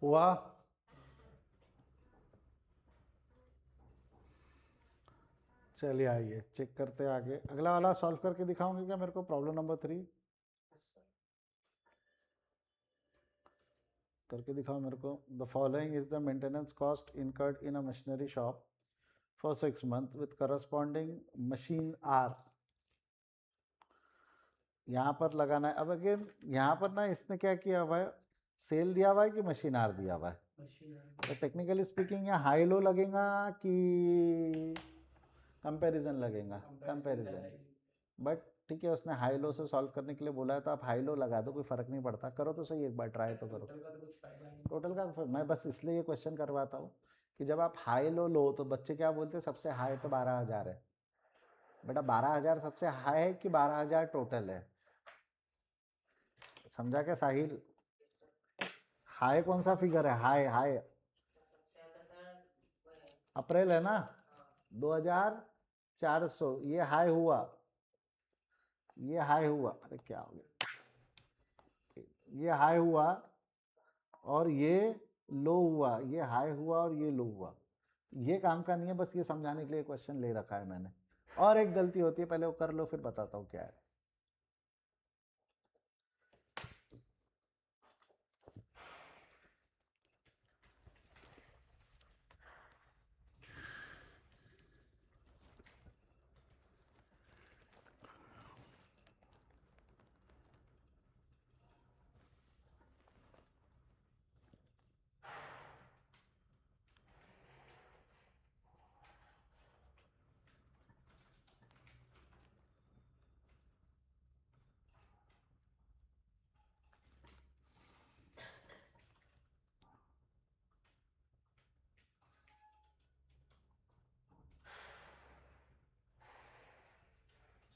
Speaker 1: हुआ? चलिए आइए चेक करते हैं आगे। अगला वाला सॉल्व करके दिखाओगे क्या मेरे को, प्रॉब्लम नंबर 3 करके दिखाओ मेरे को। The following is the maintenance cost incurred in a machinery shop for 6 months with corresponding machine hour. यहाँ पर लगाना है। अब अगेन यहाँ पर ना इसने क्या किया हुआ है, सेल दिया हुआ है कि मशीन आर दिया हुआ है। तो टेक्निकली स्पीकिंग यहाँ हाई लो लगेगा कि कंपैरिजन लगेगा? कंपैरिजन। बट ठीक है, उसने हाई लो से सॉल्व करने के लिए बोला है तो आप हाई लो लगा दो, कोई फ़र्क नहीं पड़ता। करो तो सही, एक बार ट्राई तो करो।
Speaker 2: टोटल का तो कुछ फायदा नहीं।
Speaker 1: टोटल का मैं बस इसलिए ये क्वेश्चन करवाता हूँ कि जब आप हाई लो लो तो बच्चे क्या बोलते हैं, सबसे हाई तो 12,000 है। बेटा 12,000 सबसे हाई है कि 12,000 टोटल है? समझा क्या साहिल? हाई कौन सा फिगर है? हाई हाई अप्रैल है ना, 2,400 ये हाई हुआ, ये हाई हुआ। अरे क्या हो गया, ये हाई हुआ और ये लो हुआ, ये हाई हुआ और ये लो हुआ। ये काम का नहीं है, बस ये समझाने के लिए क्वेश्चन ले रखा है मैंने। और एक गलती होती है, पहले वो कर लो फिर बताता हूँ क्या है।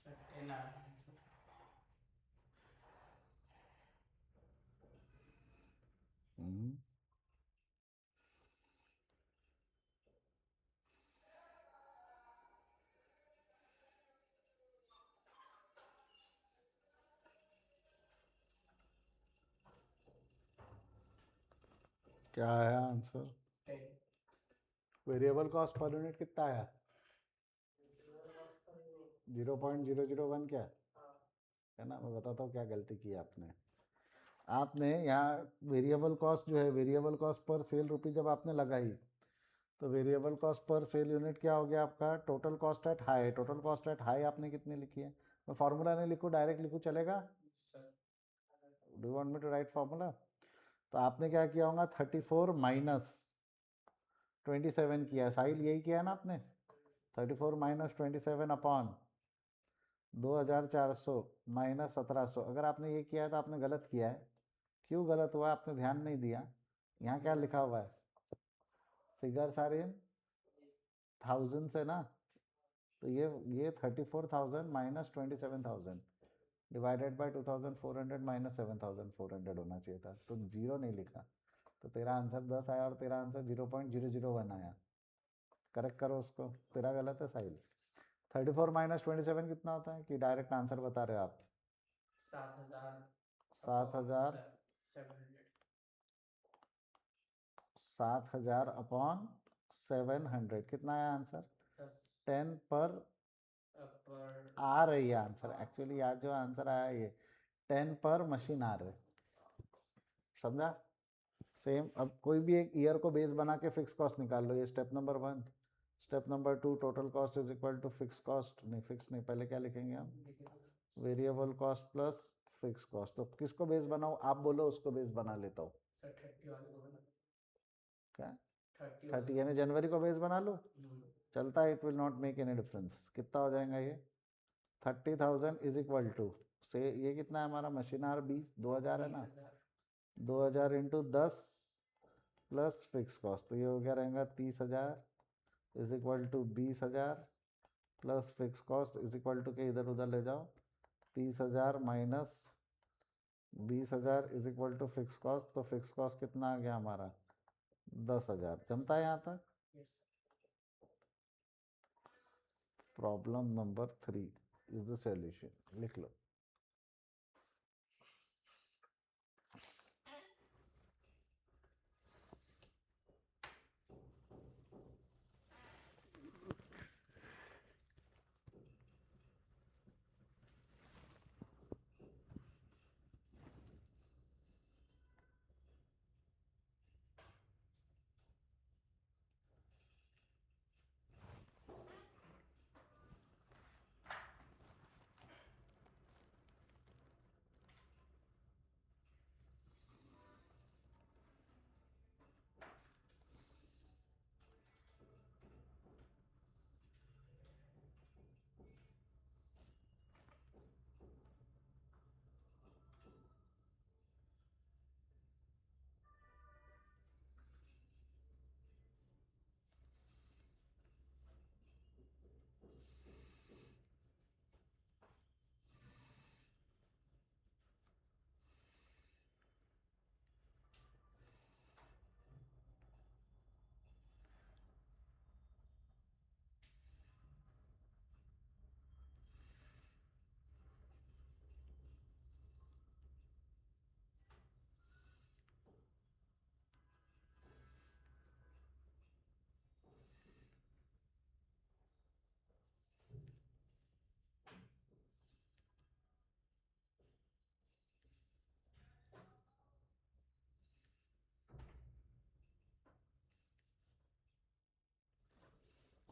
Speaker 2: सर 10 आ रहा है आंसर।
Speaker 1: क्या आया answer?
Speaker 2: 10।
Speaker 1: Variable cost per unit कितना आया? 0.001 क्या है ना? मैं बताता हूँ क्या गलती की आपने। आपने यहाँ वेरिएबल कॉस्ट जो है, variable cost per sale rupee जब आपने लगाई तो variable cost per sale unit क्या हो गया आपका? Total cost at high. Total cost at high आपने कितनी लिखी है? मैं फार्मूला नहीं लिखूँ, डायरेक्ट लिखूँ चलेगा?
Speaker 2: Sir
Speaker 1: do you want me to write formula? तो आपने क्या किया होगा, 34 माइनस 27 किया। साहिल यही किया है ना आपने? 34 माइनस 27 अपॉन 2,400 माइनस 1,700। अगर आपने ये किया है तो आपने गलत किया है। क्यों गलत हुआ आपने ध्यान नहीं दिया? यहाँ क्या लिखा हुआ है? फिगर्स आर इन थाउजेंड से ना, तो ये 34,000 माइनस 27,000 डिवाइडेड बाय 2,400 माइनस 7,400 होना चाहिए था, तो जीरो नहीं लिखा। तो तेरा आंसर 10 आया और तेरा आंसर 0.001 आया। करेक्ट करो उसको, तेरा गलत है साहिल। 34 माइनस 27 कितना होता है कि डायरेक्ट आंसर बता रहे हो आप?
Speaker 2: 7,000
Speaker 1: 7,000
Speaker 2: 700।
Speaker 1: 7,000 अपॉन 700 कितना आया आंसर?
Speaker 2: 10
Speaker 1: 10 पर
Speaker 2: पर
Speaker 1: आ रही है आंसर। एक्चुअली आज जो आंसर आया ये 10 पर मशीन आ रहे, समझा? सेम। अब कोई भी एक ईयर को बेस बना के फिक्स कॉस्ट निकाल लो। ये step number 1। Step number 2, total cost is equal to fix cost, नहीं फिक्स नहीं, पहले क्या लिखेंगे हम? Variable cost plus fix cost. तो किसको बेस बनाऊँ? आप बोलो, उसको बेस बना लेता हूँ।
Speaker 2: सर 30 वाले को बना।
Speaker 1: क्या
Speaker 2: 30
Speaker 1: 30 यानी जनवरी को बेस बना लो,
Speaker 2: हम्म,
Speaker 1: चलता है। It will not make any difference. कितना हो जाएगा ये? 30,000 इज इक्वल टू से ये कितना है हमारा? मशीन आर 2,000 है ना,
Speaker 2: 20,000
Speaker 1: 2,000 इंटू 10 प्लस फिक्स कॉस्ट, तो ये हो गया रहेगा 30,000 is equal to 20,000 plus fix cost is equal to के इधर उधर ले जाओ, 30,000 minus 20,000 is equal to fix cost. तो फिक्स कॉस्ट कितना आ गया हमारा? 10,000। जमता है यहाँ तक?
Speaker 2: Yes
Speaker 1: problem number 3 is the solution. लिख लो।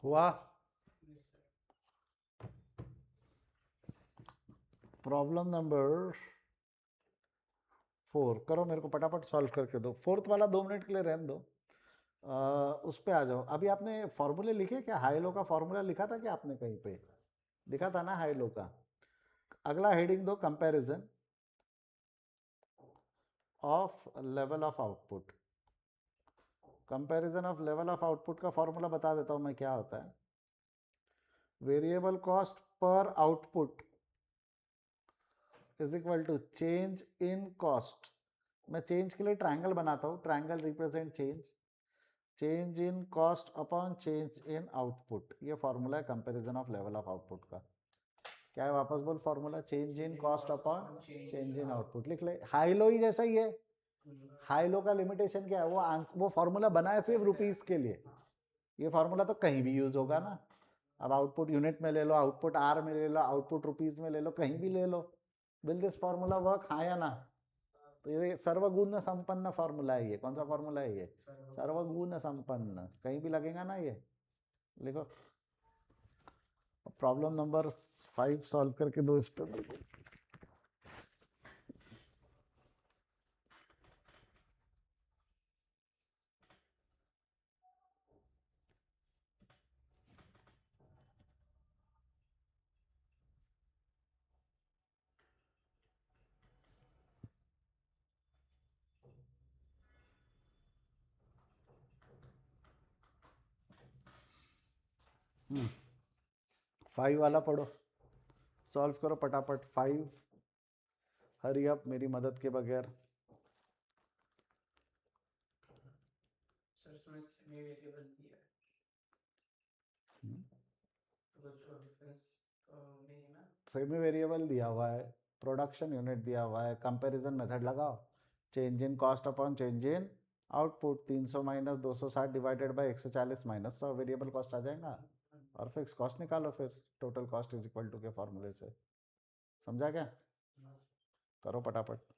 Speaker 1: हुआ?
Speaker 2: Yes, sir.
Speaker 1: प्रॉब्लम नंबर 4 करो, मेरे को फटाफट सॉल्व करके दो। फोर्थ वाला 2 मिनट के लिए रहने दो। उस पे आ जाओ। अभी आपने फॉर्मूले लिखे क्या? हाई लो का फॉर्मूला लिखा था क्या आपने कहीं पे? लिखा था ना हाई लो का? अगला हेडिंग दो, comparison of level of output. Comparison of level of output का फॉर्मूला बता देता हूं मैं क्या होता है। Variable cost per output is equal to change in cost. मैं चेंज के लिए ट्रायंगल बनाता हूँ, triangle represent change, change in cost upon change in output. ये फॉर्मूला है comparison of level of output का। क्या है? वापस बोल formula, change in cost upon change in output. लिख ले, हाई लो ही जैसा ही है। हाई लो का लिमिटेशन क्या है? वो फॉर्मूला बना है सिर्फ रुपीस के लिए। ये फॉर्मूला तो कहीं भी यूज होगा ना। अब आउटपुट यूनिट में ले लो, आउटपुट आर में ले लो, आउटपुट रुपीस में ले लो, कहीं भी ले लो। विल दिस फॉर्मूला वर्क, हाँ या ना? तो ये सर्वगुण संपन्न फॉर्मूला है। ये कौन सा फॉर्मूला है? ये सर्वगुण संपन्न, कहीं भी लगेगा ना ये। लिखो। प्रॉब्लम नंबर 5 सॉल्व करके दो इस पे मेरे को। फाइव वाला पढ़ो, सॉल्व करो फटाफट। 5, हरी अप मेरी मदद के बगैर।
Speaker 2: सर इसमें सेमी वेरिएबल दिया है तो कुछ डिफरेंस तो नहीं है ना?
Speaker 1: सेमी वेरिएबल दिया हुआ है, प्रोडक्शन यूनिट दिया हुआ है, कंपैरिजन मेथड लगाओ, change in cost upon change in output. 300 minus 260 divided by 140 minus 100 variable cost आ जाएगा। और फिक्स कॉस्ट निकालो फिर, total cost is equal to के फॉर्मूले से। समझा क्या? करो फटाफट।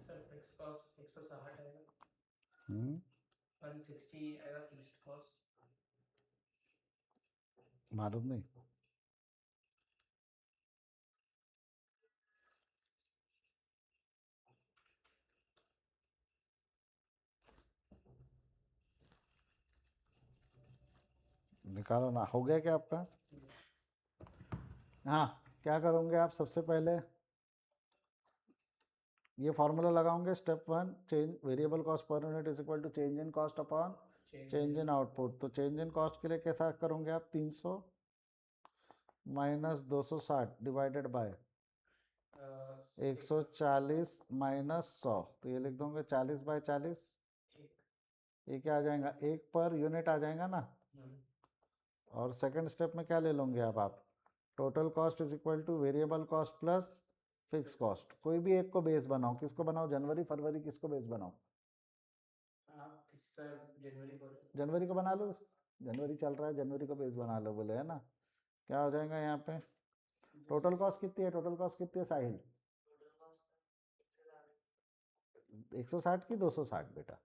Speaker 2: सर फिक्स कॉस्ट 160 आएगा,
Speaker 1: हम्म,
Speaker 2: 160 आएगा फिक्स्ड कॉस्ट।
Speaker 1: मालूम नहीं। निकालो ना। हो गया क्या आपका? हाँ, क्या करोगे आप सबसे पहले? ये फॉर्मूला लगाओगे। Step 1, change variable cost per unit is equal to change in cost upon change in output. तो चेंज इन कॉस्ट के लिए कैसा करोगे आप? 300 माइनस 260 डिवाइडेड बाय 140 माइनस 100। तो ये लिख दोगे 40 बाय 40। ये क्या आ जाएगा? 1 पर यूनिट आ जाएगा ना। और सेकंड स्टेप में क्या ले लोगे आप? Total cost is equal to variable cost plus fix cost. कोई भी एक को बेस बनाओ। किसको बनाओ? जनवरी फरवरी, किसको बेस बनाओ?
Speaker 2: आप किस सर जनवरी को?
Speaker 1: जनवरी को बना लो। जनवरी चल रहा है, जनवरी को बेस बना लो बोले, है ना? क्या हो जाएगा यहाँ पे? टोटल कॉस्ट कितनी है? टोटल कॉस्ट कितनी है साहिल? 160 की 260 बेटा,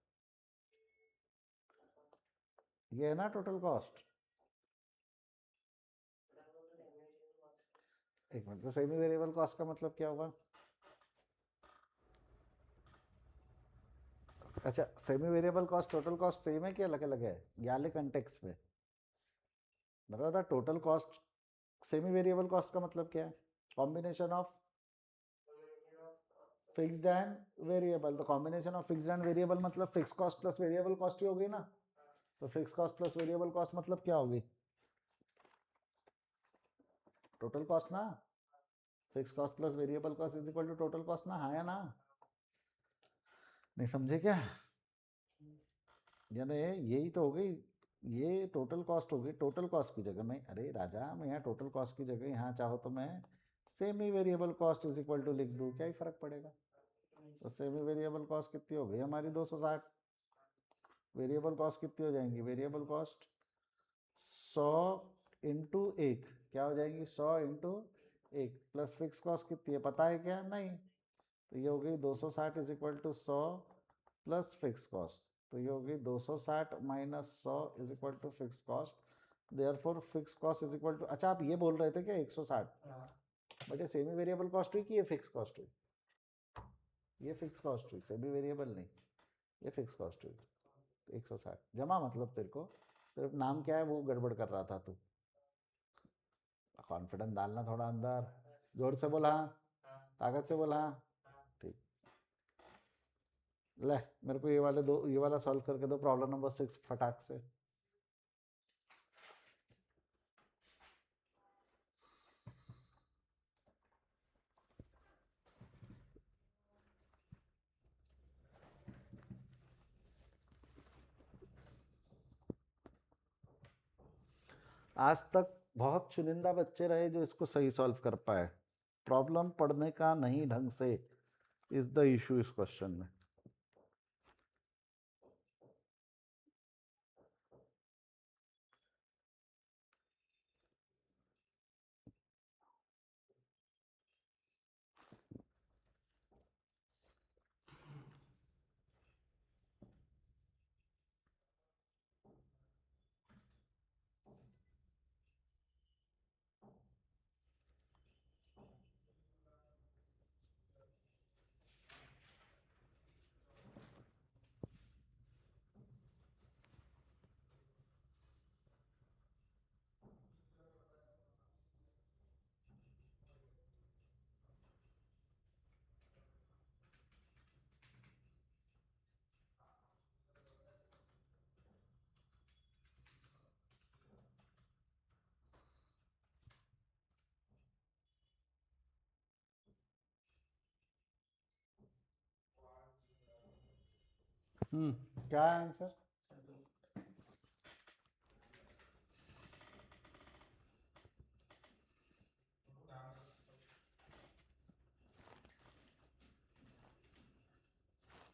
Speaker 1: ये है ना टोटल कॉस्ट। एक मिनट, तो सेमी वेरिएबल कॉस्ट का मतलब क्या होगा? अच्छा, semi variable cost total cost same है कि अलग अलग है? याले कंटेक्स्ट में बता था। Total cost semi variable cost का मतलब क्या है? Combination of fixed and variable, तो combination of fixed and variable मतलब fix cost plus variable cost ही होगी ना। तो fix cost plus variable cost मतलब क्या होगी, टोटल कॉस्ट ना। Fix cost plus variable cost is equal to total cost ना, हाँ या ना, नहीं समझे क्या, यानी यही तो हो गई, ये टोटल कॉस्ट होगी, टोटल कॉस्ट की जगह मैं, अरे राजा मैं यहाँ टोटल कॉस्ट की जगह यहाँ चाहो तो मैं semi variable cost is equal to लिख दूँ, क्या ही फर्क पड़ेगा। तो सेमी वेरिएबल कॉस्ट कितनी हो गई हमारी 260, वेरिएबल कॉस्ट कितनी हो जाएंगी, वेरिएबल कॉस्ट 100 इंटू एक, क्या हो जाएंगी 100 इंटू एक, प्लस फिक्स कॉस्ट कितनी है पता है क्या, नहीं, तो ये हो गई 260 is equal to 100 plus fix cost, तो ये हो गई 260 minus 100 is equal to fix cost, therefore fix cost is equal to, अच्छा आप ये बोल रहे थे क्या 160, बट ये सेमी वेरिएबल कॉस्ट हुई कि ये फिक्स कॉस्ट हुई, ये फिक्स कॉस्ट हुई, सेमी वेरिएबल नहीं, ये फिक्स कॉस्ट हुई, तो 160 जमा, मतलब तेरे को सिर्फ नाम क्या है वो गड़बड़ कर रहा था तू, कॉन्फिडेंस डालना थोड़ा अंदर, जोर से बोला, ताकत से बोला, ठीक। ले मेरे को ये वाले दो, ये वाला सॉल्व करके दो, प्रॉब्लम नंबर 6 फटाक से। आज तक बहुत चुनिंदा बच्चे रहे जो इसको सही सॉल्व कर पाए, प्रॉब्लम पढ़ने का नहीं ढंग से इज द इशू इस क्वेश्चन में। क्या है आंसर,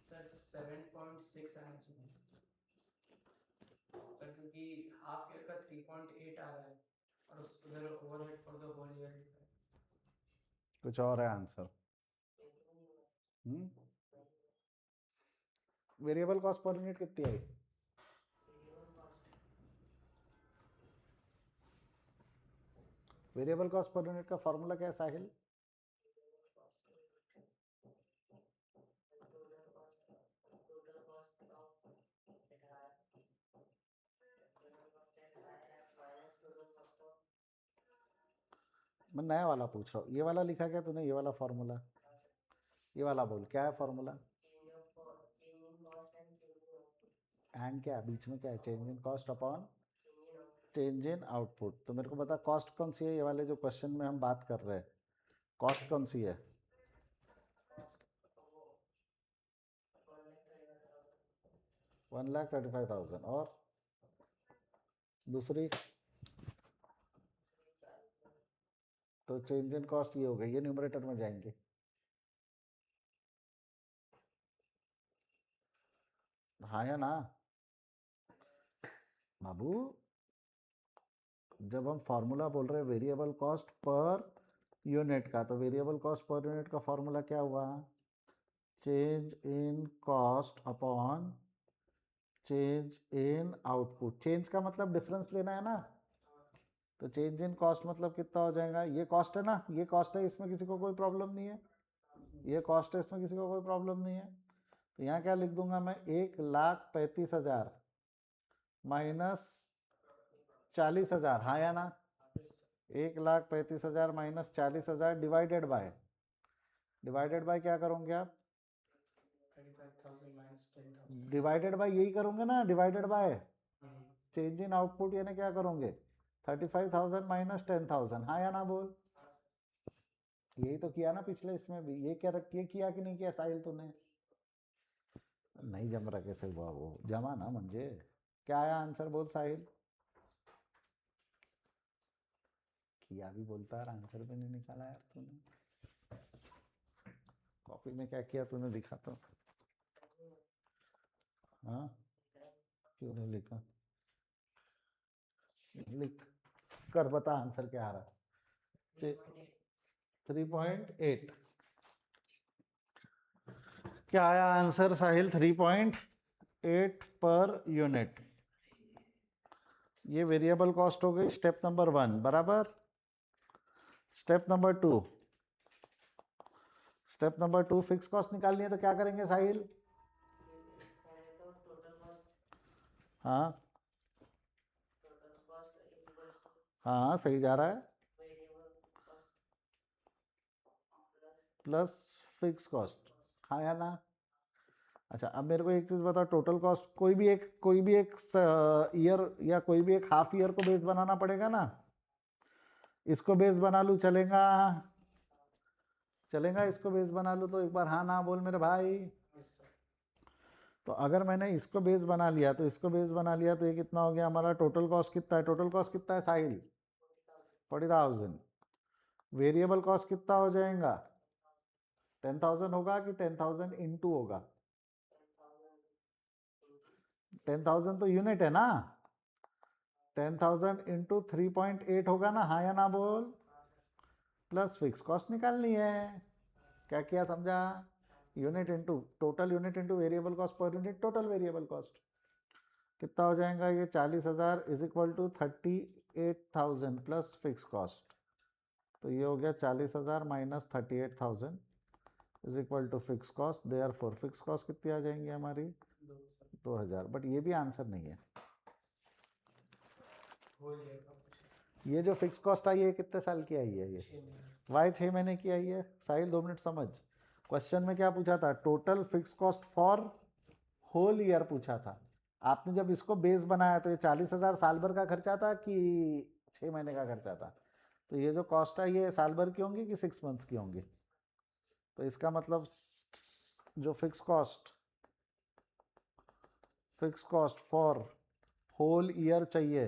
Speaker 2: सर 7.6 आना चाहिए सर, क्योंकि हाफ ईयर का 3.8 आ रहा है और उधर overhead for the whole year.
Speaker 1: कुछ और है answer. Variable cost per unit कितनी आई, वेरिएबल कॉस्ट पर यूनिट का फॉर्मूला क्या है साहिल, मैं नया वाला पूछ रहा हूँ, ये वाला लिखा क्या तूने, ये वाला फॉर्मूला, ये वाला बोल क्या है फॉर्मूला, एंड क्या बीच में क्या है, change in cost upon change in output, तो मेरे को बता कॉस्ट कौन सी है, ये वाले जो क्वेश्चन में हम बात कर रहे हैं कॉस्ट कौन सी है, 1,35,000, और दूसरी, तो चेंज इन कॉस्ट ये हो गई, ये न्यूमरेटर में जाएंगे, हाँ या ना बाबू, जब हम फॉर्मूला बोल रहे हैं वेरिएबल कॉस्ट पर यूनिट का, तो वेरिएबल कॉस्ट पर यूनिट का फॉर्मूला क्या हुआ, change in cost upon change in output, change का मतलब डिफरेंस लेना है ना, तो चेंज इन कॉस्ट मतलब कितना हो जाएगा, ये कॉस्ट है ना, ये कॉस्ट है, इसमें किसी को कोई प्रॉब्लम नहीं है, ये कॉस्ट है, इसमें किसी को कोई प्रॉब्लम नहीं है, तो यहाँ क्या लिख दूंगा मैं, 1,35,000 माइनस 40,000, हाँ या ना, 1,35,000 minus 40,000 divided by divided by क्या करोगे आप?
Speaker 2: 35,000 minus 10,000.
Speaker 1: डिवाइडेड बाय यही करोगे ना, divided by change in output, यानी क्या करोगे? 35,000 माइनस 10,000, हाँ या ना बोल? यही तो किया ना पिछले इसमें भी, ये क्या ये किया कि नहीं किया साहिल तूने? नहीं जम रहा, कैसे हुआ वो जमा ना म्हणजे? क्या आया आंसर बोल साहिल? किया भी बोलता है और आंसर भी नहीं निकाला यार तूने। कॉपी में क्या किया तूने, दिखा तो। हाँ, क्यों नहीं लिखा? लिख कर बता आंसर क्या आ रहा। 3.8 क्या आया आंसर साहिल? 3.8 पर यूनिट। ये वेरिएबल कॉस्ट हो गई स्टेप नंबर 1, बराबर। Step number 2, step number 2 fix cost निकालनी है तो क्या करेंगे साहिल? हाँ हाँ सही जा रहा है, प्लस फिक्स कॉस्ट, हाँ या ना? अच्छा अब मेरे को एक चीज़ बताओ, टोटल कॉस्ट कोई भी एक ईयर या कोई भी एक हाफ ईयर को बेस बनाना पड़ेगा ना। इसको बेस बना लूँ चलेगा? चलेगा इसको बेस बना लूँ तो एक बार हाँ ना बोल मेरे भाई। तो अगर मैंने इसको बेस बना लिया तो इसको बेस बना लिया तो ये कितना हो गया हमारा? टोटल कॉस्ट कितना है? टोटल कॉस्ट कितना है साहिल? 40,000। वेरिएबल कॉस्ट कितना हो जाएगा? 10,000 होगा कि 10,000 इंटू होगा? 10,000 तो यूनिट है ना, 10,000 इंटू 3.8 होगा ना, हाँ या ना बोल? प्लस फिक्स कॉस्ट निकालनी है। क्या किया समझा? Unit into total unit into variable cost per unit total variable cost. कितना हो जाएगा ये? 40,000 is equal to 38,000 plus fix cost. तो ये हो गया 40,000 minus 38,000 is equal to fix cost. Therefore fix cost कितनी आ जाएंगी हमारी? 2,000। बट ये भी आंसर नहीं है। ये जो फिक्स कॉस्ट आई है कितने साल की आई है? ये वाई 6 महीने की आई है। साहिल 2 मिनट समझ, क्वेश्चन में क्या पूछा था? Total fix cost for whole year पूछा था। आपने जब इसको बेस बनाया तो ये 40,000 साल भर का खर्चा था कि 6 महीने का खर्चा था? तो ये जो कॉस्ट है ये साल भर की होंगी कि 6 मंथ्स की होंगी? तो इसका मतलब जो fix cost for whole year चाहिए,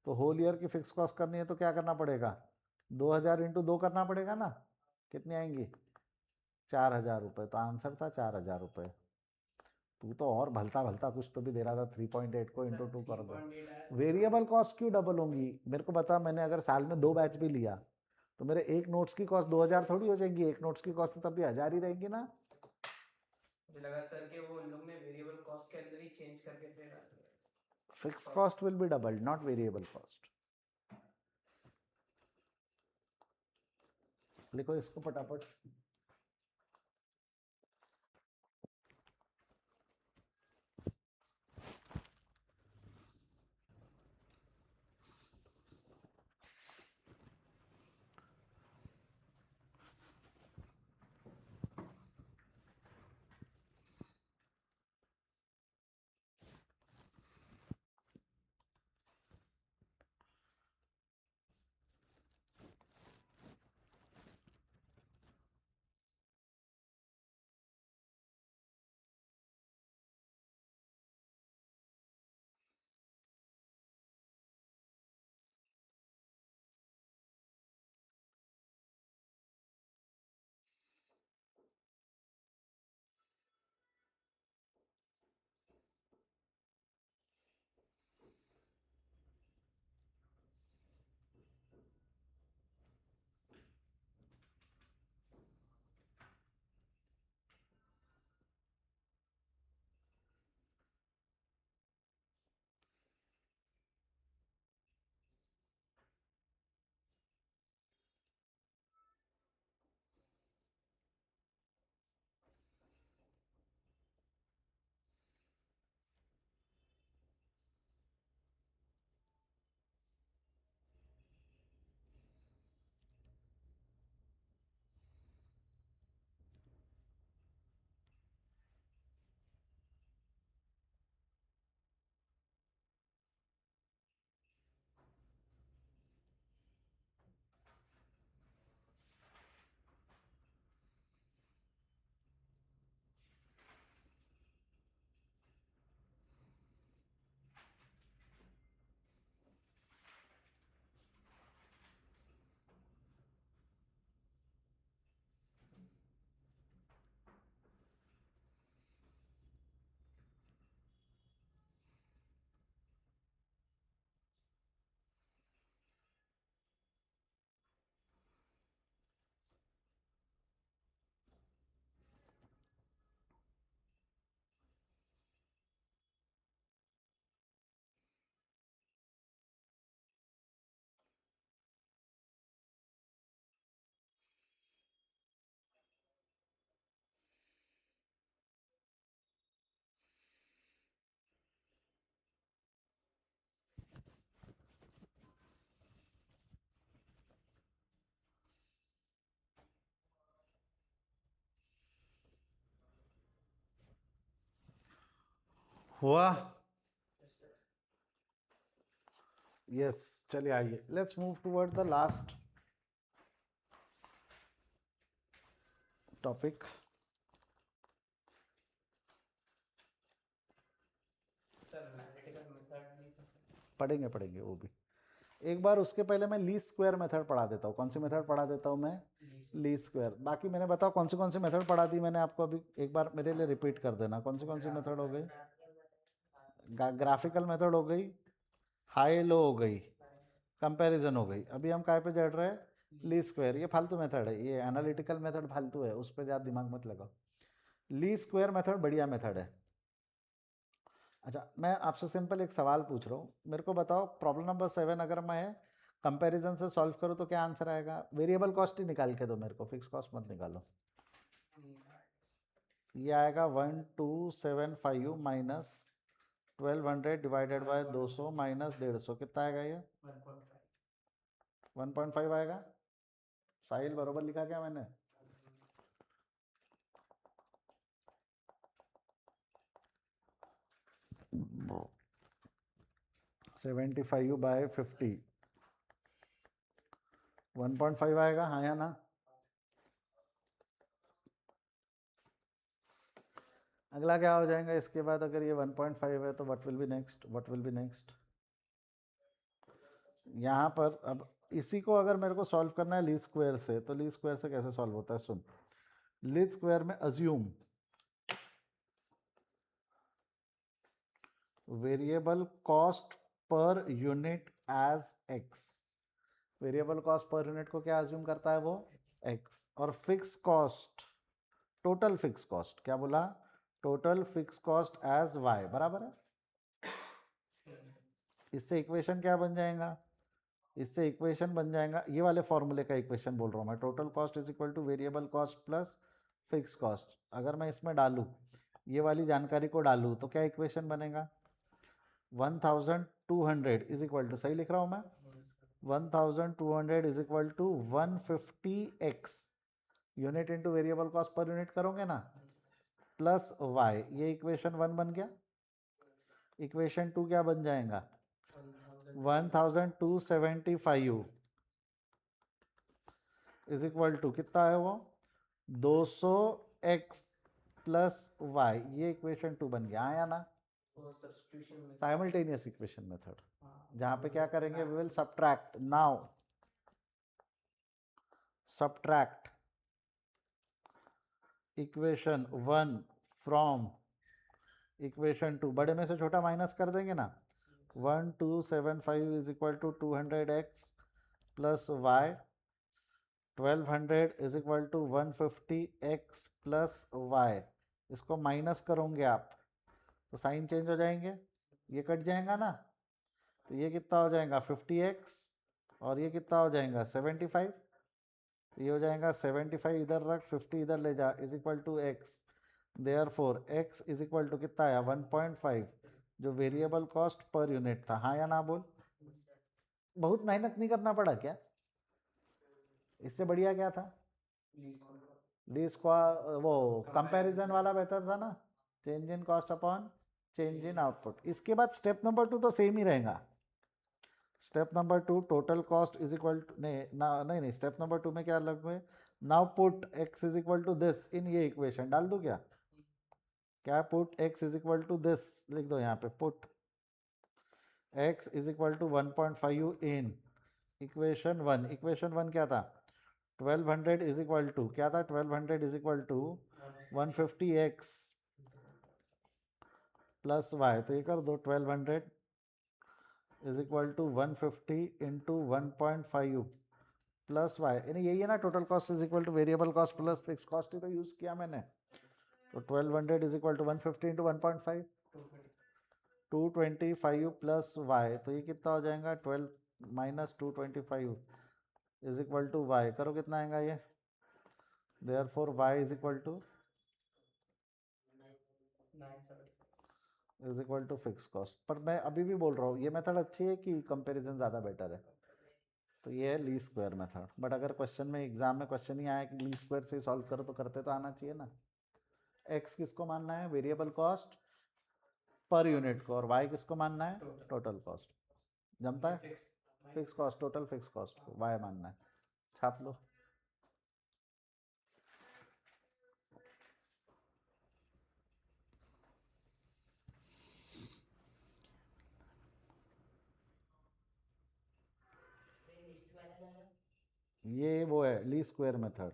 Speaker 1: तो होल ईयर की फिक्स कॉस्ट करनी है तो क्या करना पड़ेगा? 2,000 इंटू 2 करना पड़ेगा ना। कितनी आएंगी? 4,000 रुपये। तो आंसर था 4,000 रुपये। तू तो और भलता भलता कुछ तो भी दे रहा था। 3.8 को इंटू 2 कर दो। वेरिएबल कॉस्ट क्यों डबल होंगी मेरे को बता। मैंने अगर साल में 2 बैच भी लिया तो मेरे एक नोट्स की कॉस्ट 2,000 थोड़ी हो जाएगी। एक नोट्स की कॉस्ट तो तब भी 1,000 ही रहेगी ना।
Speaker 2: मुझे लगा सर कि वो उन लोग ने वेरिएबल कॉस्ट के अंदर ही चेंज करके फिर
Speaker 1: fix cost will B double, not variable cost. लिखो इसको फटाफट। हुआ?
Speaker 2: Yes, sir.
Speaker 1: यस, चलिए आइए, let's move toward the last topic.
Speaker 2: Sir, analytical method भी तो
Speaker 1: पढ़ेंगे पढ़ेंगे वो भी। एक बार उसके पहले मैं लीस्ट स्क्वायर मेथड पढ़ा देता हूँ। कौन सी मेथड पढ़ा देता हूँ मैं?
Speaker 2: least
Speaker 1: least square. बाकी मैंने बताओ कौन सी मेथड पढ़ा दी मैंने आपको अभी, एक बार मेरे लिए रिपीट कर देना। कौन सी मेथड हो गई? ग्राफिकल मेथड हो गई, हाई लो हो गई, कंपैरिजन हो गई। अभी हम काय पे चढ़ रहे हैं? Least square. ये फालतू मेथड है, ये एनालिटिकल मेथड फालतू है, उस पर ज़्यादा दिमाग मत लगाओ। लीस्ट स्क्वायर मेथड बढ़िया मेथड है। अच्छा, मैं आपसे सिंपल एक सवाल पूछ रहा हूँ, मेरे को बताओ प्रॉब्लम नंबर 7 अगर मैं कंपैरिजन से सॉल्व करूँ तो क्या आंसर आएगा? वेरिएबल कॉस्ट ही निकाल के दो मेरे को, फिक्स कॉस्ट मत निकालो। ये आएगा 1275 माइनस 1200 डिवाइडेड बाय 200 माइनस 150, कितना आएगा ये?
Speaker 2: 1.5
Speaker 1: 1.5 आएगा। साहिल बरोबर लिखा क्या मैंने? 75 बाय 50 1.5 आएगा, हाँ या ना? अगला क्या हो जाएगा इसके बाद? अगर ये 1.5 है तो what will be next? What will be next? यहाँ पर अब इसी को अगर मेरे को सॉल्व करना है लीस्ट स्क्वायर से, तो लीस्ट स्क्वायर से कैसे सॉल्व होता है? सुन, लीस्ट स्क्वायर में assume variable cost per unit as X. Variable cost per unit को क्या अज्यूम करता है वो? एक्स। और fix cost, total fix cost, क्या बोला? Total fix cost as Y, बराबर है। इससे इक्वेशन क्या बन जाएगा? इससे इक्वेशन बन जाएगा, ये वाले फॉर्मूले का इक्वेशन बोल रहा हूँ मैं, total cost is equal to variable cost plus fix cost. अगर मैं इसमें डालूँ, ये वाली जानकारी को डालूँ, तो क्या इक्वेशन बनेगा? 1200 इज इक्वल टू, सही लिख रहा हूँ मैं? 1200 is equal to 150x unit into variable cost per unit करोगे ना, प्लस वाई। ये इक्वेशन 1 बन गया। इक्वेशन 2 क्या बन जाएगा? 1275 इज इक्वल टू, कितना है वो? 200x plus Y. ये इक्वेशन 2 बन गया, आया ना?
Speaker 2: सब्स्टिट्यूशन में
Speaker 1: साइमल्टेनियस इक्वेशन मेथड, जहाँ पे क्या करेंगे? We will subtract. Now subtract equation 1 from equation 2, बड़े में से छोटा माइनस कर देंगे ना। 1275 is equal to 200x plus Y, 1200 is equal to 150x plus Y. इसको माइनस करोगे आप तो साइन चेंज हो जाएंगे, ये कट जाएगा ना, तो ये कितना हो जाएगा? 50x, और ये कितना हो जाएगा? 75। तो ये हो जाएगा 75 इधर रख, 50 इधर ले जा, is equal to X. Therefore x is equal to कितना आया? 1.5, जो वेरिएबल कॉस्ट पर यूनिट था। हाँ या ना बोल? बहुत मेहनत नहीं करना पड़ा क्या? इससे बढ़िया क्या था? लीस्ट का वो कंपैरिजन वाला बेहतर था ना, change in cost upon change in output. इसके बाद स्टेप नंबर 2 तो सेम ही रहेगा। Step number 2 total cost is equal to, नहीं, स्टेप नंबर 2 में क्या अलग है? Now put x is equal to this in ये इक्वेशन, डाल दूं क्या? क्या put x is equal to this लिख दो यहाँ पे, put x is equal to 1.5 in equation 1। Equation 1 क्या था? 1200 इज इक्वल टू, क्या था? 1200 is equal to 150x plus Y. तो ये कर दो, 1200 is equal to 150 into 1.5 plus Y, यानी यही है ना, total cost is equal to variable cost plus fix cost ही तो यूज किया मैंने। तो 1200 is equal to 150 into 1.5, 225 plus Y. तो ये कितना हो जाएगा? 12 minus 225 is equal to Y. करो कितना आएगा ये? Therefore Y is equal to is equal to fix cost. पर मैं अभी भी बोल रहा हूँ ये मेथड अच्छी है कि कंपैरिजन ज़्यादा बेटर है? तो ये है लीस्ट स्क्वायर मेथड। बट अगर क्वेश्चन में, एग्जाम में क्वेश्चन ही आया कि लीस्ट स्क्वायर से सॉल्व करो, तो करते तो आना चाहिए ना। एक्स किसको मानना है? वेरिएबल कॉस्ट पर यूनिट को, और वाई किसको मानना है?
Speaker 2: Total
Speaker 1: total cost. जमता है? Fix cost, total fix cost को वाई मानना है। छाप लो। ये वो है ली स्क्वायर मेथड।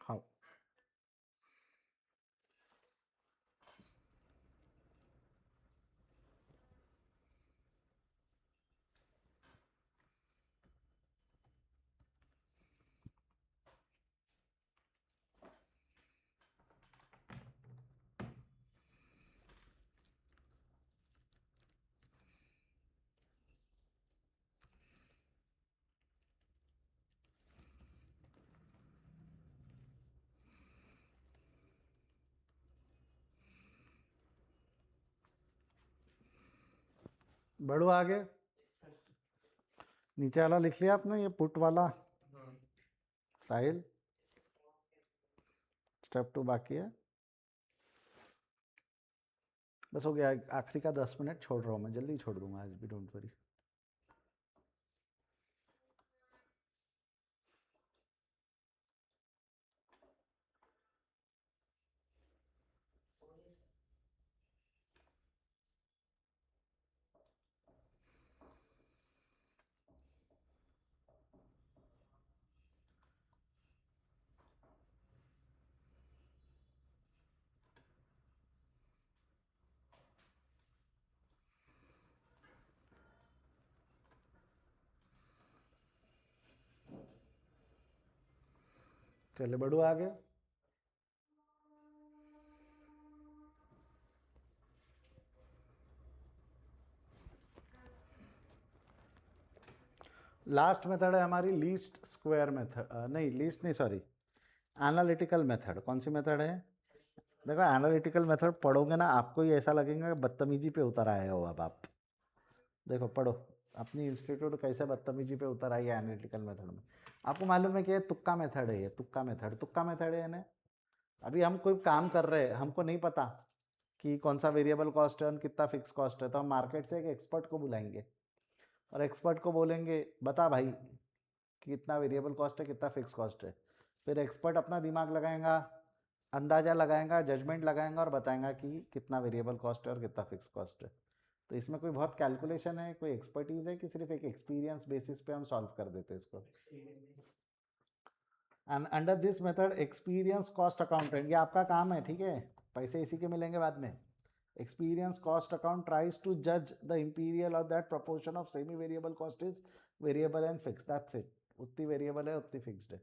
Speaker 1: हाँ, बढ़ो आगे। नीचे वाला लिख लिया आपने, ये पुट वाला फाइल। स्टेप 2 बाकी है। बस हो गया, आखिरी का 10 मिनट छोड़ रहा हूँ मैं, जल्दी छोड़ दूंगा आज भी, डोंट वरी। चले बढ़ो आगे। लास्ट मेथड है हमारी लीस्ट स्क्वायर मेथड, नहीं लीस्ट नहीं, सॉरी, एनालिटिकल मेथड। कौन सी मेथड है? देखो एनालिटिकल मेथड पढ़ोगे ना, आपको ही ऐसा लगेगा कि बदतमीजी पे उतर आए हो अब आप। देखो पढ़ो, अपनी इंस्टीट्यूट कैसे बदतमीजी पे उतर आई है एनालिटिकल मेथड में। आपको मालूम है कि ये तुक्का मेथड है, ये तुक्का मेथड, तुक्का मेथड है ना। अभी हम कोई काम कर रहे हैं, हमको नहीं पता कि कौन सा वेरिएबल कॉस्ट है और कितना फिक्स कॉस्ट है, तो हम मार्केट से एक एक्सपर्ट को बुलाएंगे और एक्सपर्ट को बोलेंगे बता भाई कितना वेरिएबल कॉस्ट है, कितना फिक्स कॉस्ट है। फिर एक्सपर्ट अपना दिमाग लगाएगा, अंदाज़ा लगाएगा, जजमेंट लगाएगा और बताएगा कि कितना वेरिएबल कॉस्ट है और कितना फिक्स कॉस्ट है। तो इसमें कोई बहुत कैलकुलेशन है, कोई एक्सपर्टीज़ है कि सिर्फ एक एक्सपीरियंस बेसिस पे हम सॉल्व कर देते हैं इसको। And under this method experience cost accountant, ये आपका काम है, ठीक है, पैसे इसी के मिलेंगे बाद में। Experience cost account tries to जज द इंपीरियल और that proportion of semi variable cost is variable and fix, that's it. उतनी वेरिएबल है उतनी फिक्स्ड है,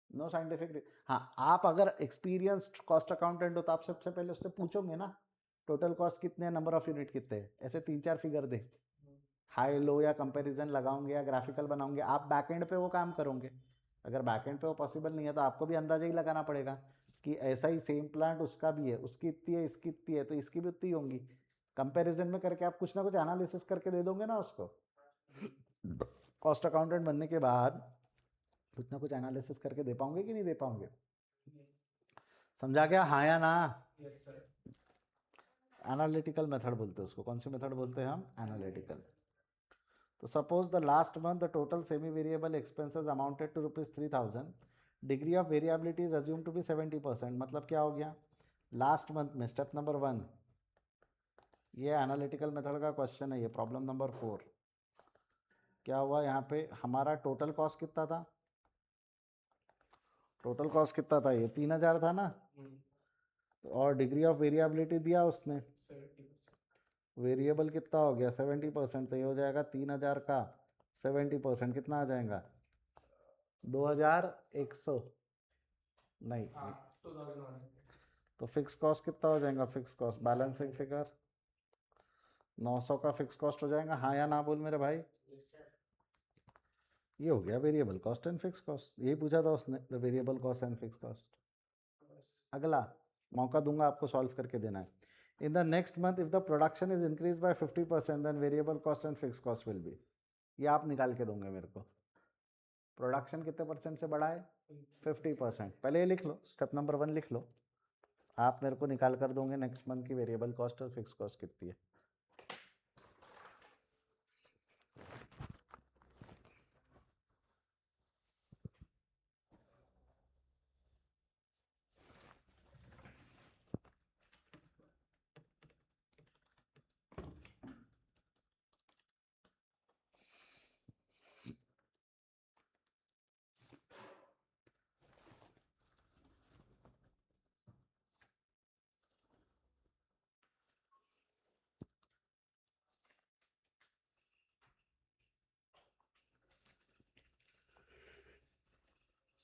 Speaker 1: नो साइंटिफिक। हाँ, आप अगर एक्सपीरियंस्ड कॉस्ट अकाउंटेंट हो तो आप सबसे पहले उससे पूछोगे ना टोटल कॉस्ट कितने, नंबर ऑफ यूनिट कितने हैं, ऐसे 3-4 फिगर दे, हाई लो या कंपैरिजन लगाओगे या ग्राफिकल बनाओगे, आप बैकएंड पे वो काम करोगे। अगर बैकएंड पे वो पॉसिबल नहीं है तो आपको भी अंदाजा ही लगाना पड़ेगा कि ऐसा ही सेम प्लांट उसका भी है, उसकी इतनी है, इसकी इतनी है, तो इसकी भी उतनी होंगी। कंपैरिजन में करके आप कुछ ना कुछ एनालिसिस करके दे दोगे ना उसको। कॉस्ट अकाउंटेंट बनने के बाद कुछ ना कुछ एनालिसिस करके दे पाओगे कि नहीं दे पाओगे? समझा क्या, हाँ या ना?
Speaker 2: Yes sir.
Speaker 1: एनालिटिकल मेथड बोलते हैं उसको। कौन सी मेथड बोलते हैं हम? एनालिटिकल। तो suppose the last month the total semi variable expenses amounted to ₹3,000, degree of variability is assume to be 70%। मतलब क्या हो गया? लास्ट मंथ में स्टेप नंबर 1, ये एनालिटिकल मेथड का क्वेश्चन है, ये प्रॉब्लम नंबर 4। क्या हुआ यहाँ पे? हमारा टोटल कॉस्ट कितना था? टोटल कॉस्ट कितना था? ये 3,000 था ना, और डिग्री ऑफ वेरिएबिलिटी दिया उसने,
Speaker 2: 70%।
Speaker 1: वेरिएबल कितना हो गया? 70%। तो ये हो जाएगा 3,000 का 70% कितना आ जाएगा? 2,100 नहीं।
Speaker 2: हाँ 2100।
Speaker 1: तो फिक्स कॉस्ट कितना हो जाएगा? फिक्स कॉस्ट बैलेंसिंग फिगर 900 का फिक्स कॉस्ट हो जाएगा। हाँ या ना बोल मेरे भाई?
Speaker 2: Yes sir.
Speaker 1: ये हो गया variable cost and fix cost, यही पूछा था उसने, the variable cost and fix cost. अगला मौका दूंगा आपको सॉल्व करके देना है। In the next month if the production is increase by 50% then variable cost and fix cost will be. ये आप निकाल के दोगे मेरे को। प्रोडक्शन कितने परसेंट से बढ़ा है? 50%। पहले ये लिख लो, स्टेप नंबर 1 लिख लो। आप मेरे को निकाल कर दोगे नेक्स्ट मंथ की वेरिएबल कॉस्ट और फिक्स कॉस्ट कितनी है।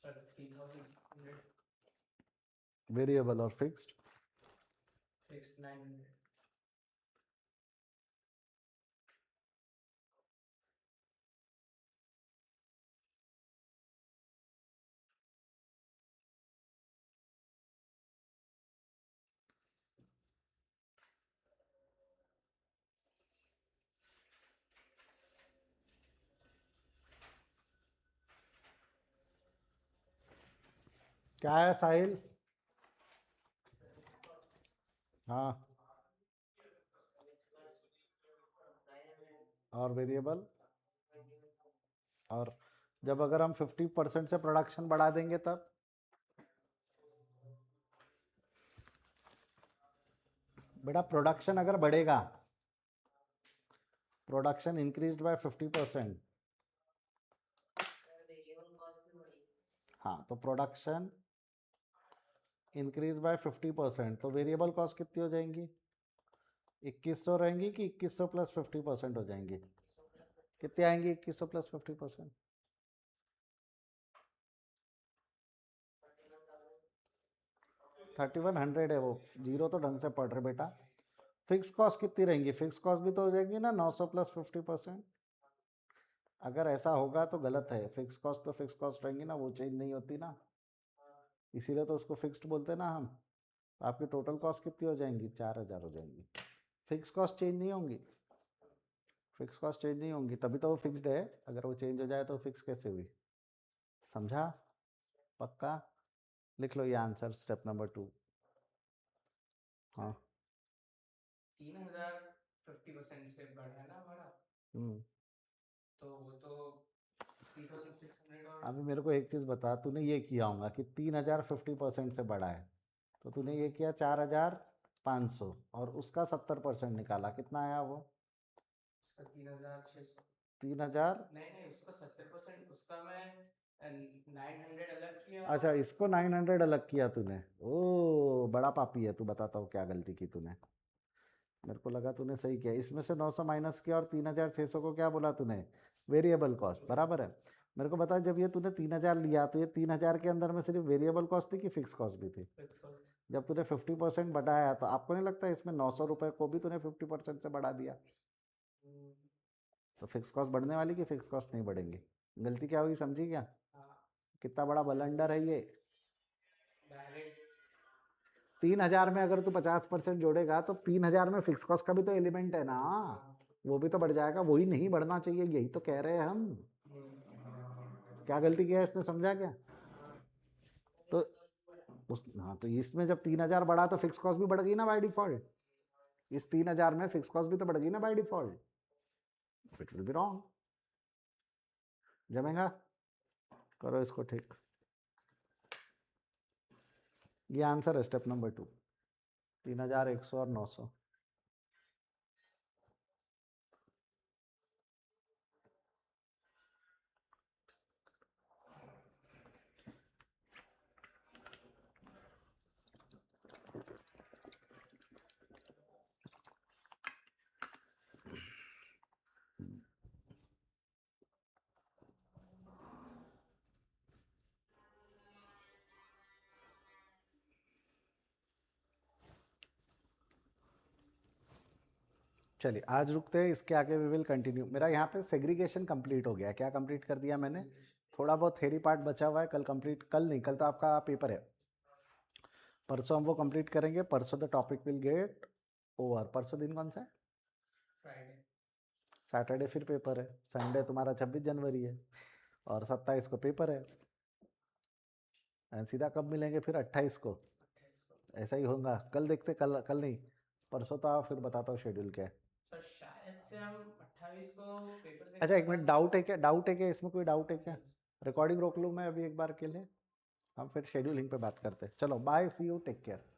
Speaker 2: सर 3600,
Speaker 1: वेरिएबल और फिक्स्ड
Speaker 2: फिक्स्ड 900।
Speaker 1: क्या है साहिल? हाँ, और वेरिएबल, और जब अगर हम 50% से प्रोडक्शन बढ़ा देंगे तब? बेटा प्रोडक्शन अगर बढ़ेगा, प्रोडक्शन इंक्रीज बाय 50%, हाँ, तो प्रोडक्शन इंक्रीज बाय 50%, तो वेरिएबल कॉस्ट कितनी हो जाएंगी? 2100 रहेंगी कि 2100 प्लस 50% हो जाएंगी? कितनी आएंगी 2100 प्लस 50%? 3100 है वो, जीरो तो ढंग से पढ़ रहे बेटा। फिक्स कॉस्ट कितनी रहेंगी? फिक्स कॉस्ट भी तो हो जाएगी ना 900 प्लस 50%। अगर ऐसा होगा तो गलत है, फिक्स कॉस्ट तो फिक्स कॉस्ट रहेंगी ना, वो चेंज नहीं होती ना, इसीलिए तो उसको फिक्स्ड बोलते हैं ना हम। तो आपकी टोटल कॉस्ट कितनी हो जाएंगी? 4,000 हो जाएंगी। फिक्स कॉस्ट चेंज नहीं होंगी, फिक्स कॉस्ट चेंज नहीं होंगी, तभी तो वो फिक्स्ड है। अगर वो चेंज हो जाए तो फिक्स कैसे हुई? समझा? पक्का? लिख लो ये आंसर, स्टेप नंबर 2। हाँ
Speaker 2: 3000 50% से बढ़ा है ना हमारा,
Speaker 1: हम्म।
Speaker 2: तो वो तो 3600 और
Speaker 1: अभी मेरे को एक चीज़ बता, तूने ये किया होगा कि 3,000 50% से बढ़ा है, तो तूने ये किया 4,500 और उसका 70% निकाला, कितना आया वो?
Speaker 2: उसका 3600।
Speaker 1: 3,000।
Speaker 2: नहीं नहीं, उसका 70%, उसका मैं 900 अलग किया।
Speaker 1: अच्छा, इसको 900 अलग किया तूने। ओ बड़ा पापी है तू, बताता हूँ क्या गलती की तूने। मेरे को लगा तूने सही किया, इसमें से 900 माइनस किया और 3,600 को क्या बोला तूने? वेरिएबल कॉस्ट, बराबर है। मेरे को बता, जब ये तूने 3,000 लिया तो ये 3,000 के अंदर में सिर्फ वेरिएबल कॉस्ट थी कि फिक्स कॉस्ट भी थी? जब तूने 50% बढ़ाया तो आपको नहीं लगता इसमें 900 रुपये को भी तूने 50% से बढ़ा दिया? तो फिक्स कॉस्ट बढ़ने वाली कि फिक्स कॉस्ट नहीं बढ़ेंगी? गलती क्या हुई समझी क्या?
Speaker 2: हाँ
Speaker 1: कितना बड़ा ब्लंडर है ये।
Speaker 2: डायरेक्ट
Speaker 1: 3000 में अगर तू 50% जोड़ेगा तो 3000 में फिक्स कॉस्ट का भी तो एलिमेंट है ना, वो भी तो बढ़ जाएगा, वही नहीं बढ़ना चाहिए, यही तो कह रहे हैं हम। क्या गलती किया है इसने, समझा क्या? तो उस हाँ, तो इसमें जब 3000 बढ़ा तो फिक्स कॉस्ट भी बढ़ गई ना बाय डिफॉल्ट, इस 3000 में फिक्स कॉस्ट भी तो बढ़ गई ना by default, it will be wrong. जमेगा? करो इसको ठीक। ये आंसर है स्टेप नंबर 2, 3100 और 900। चलिए आज रुकते हैं, इसके आगे वी विल कंटिन्यू। मेरा यहाँ पे सेग्रीगेशन कंप्लीट हो गया। क्या कंप्लीट कर दिया मैंने? थोड़ा बहुत थेरी पार्ट बचा हुआ है, कल कंप्लीट, कल नहीं, कल तो आपका पेपर है, परसों हम वो कंप्लीट करेंगे। परसों the topic will get over. परसों दिन कौन सा है?
Speaker 2: फ्राइडे।
Speaker 1: सैटरडे फिर पेपर है, संडे तुम्हारा 26 जनवरी है, और 27 को पेपर है, सीधा कब मिलेंगे फिर? 28 को।
Speaker 2: 28 को।
Speaker 1: ऐसा ही होगा, कल देखते, कल कल नहीं, परसों तो आओ, फिर बताता हूँ शेड्यूल क्या है।
Speaker 2: सर शायद से हम 28 को पेपर देके
Speaker 1: अच्छा एक
Speaker 2: बता
Speaker 1: मिनट,
Speaker 2: सकते
Speaker 1: डाउट है
Speaker 2: हैं।
Speaker 1: क्या? डाउट है क्या इसमें? कोई डाउट है क्या?
Speaker 2: नहीं।
Speaker 1: रिकॉर्डिंग रोक लूँ मैं अभी एक बार के लिए, हम फिर शेड्यूलिंग पे बात करते हैं। चलो bye, see you, take care.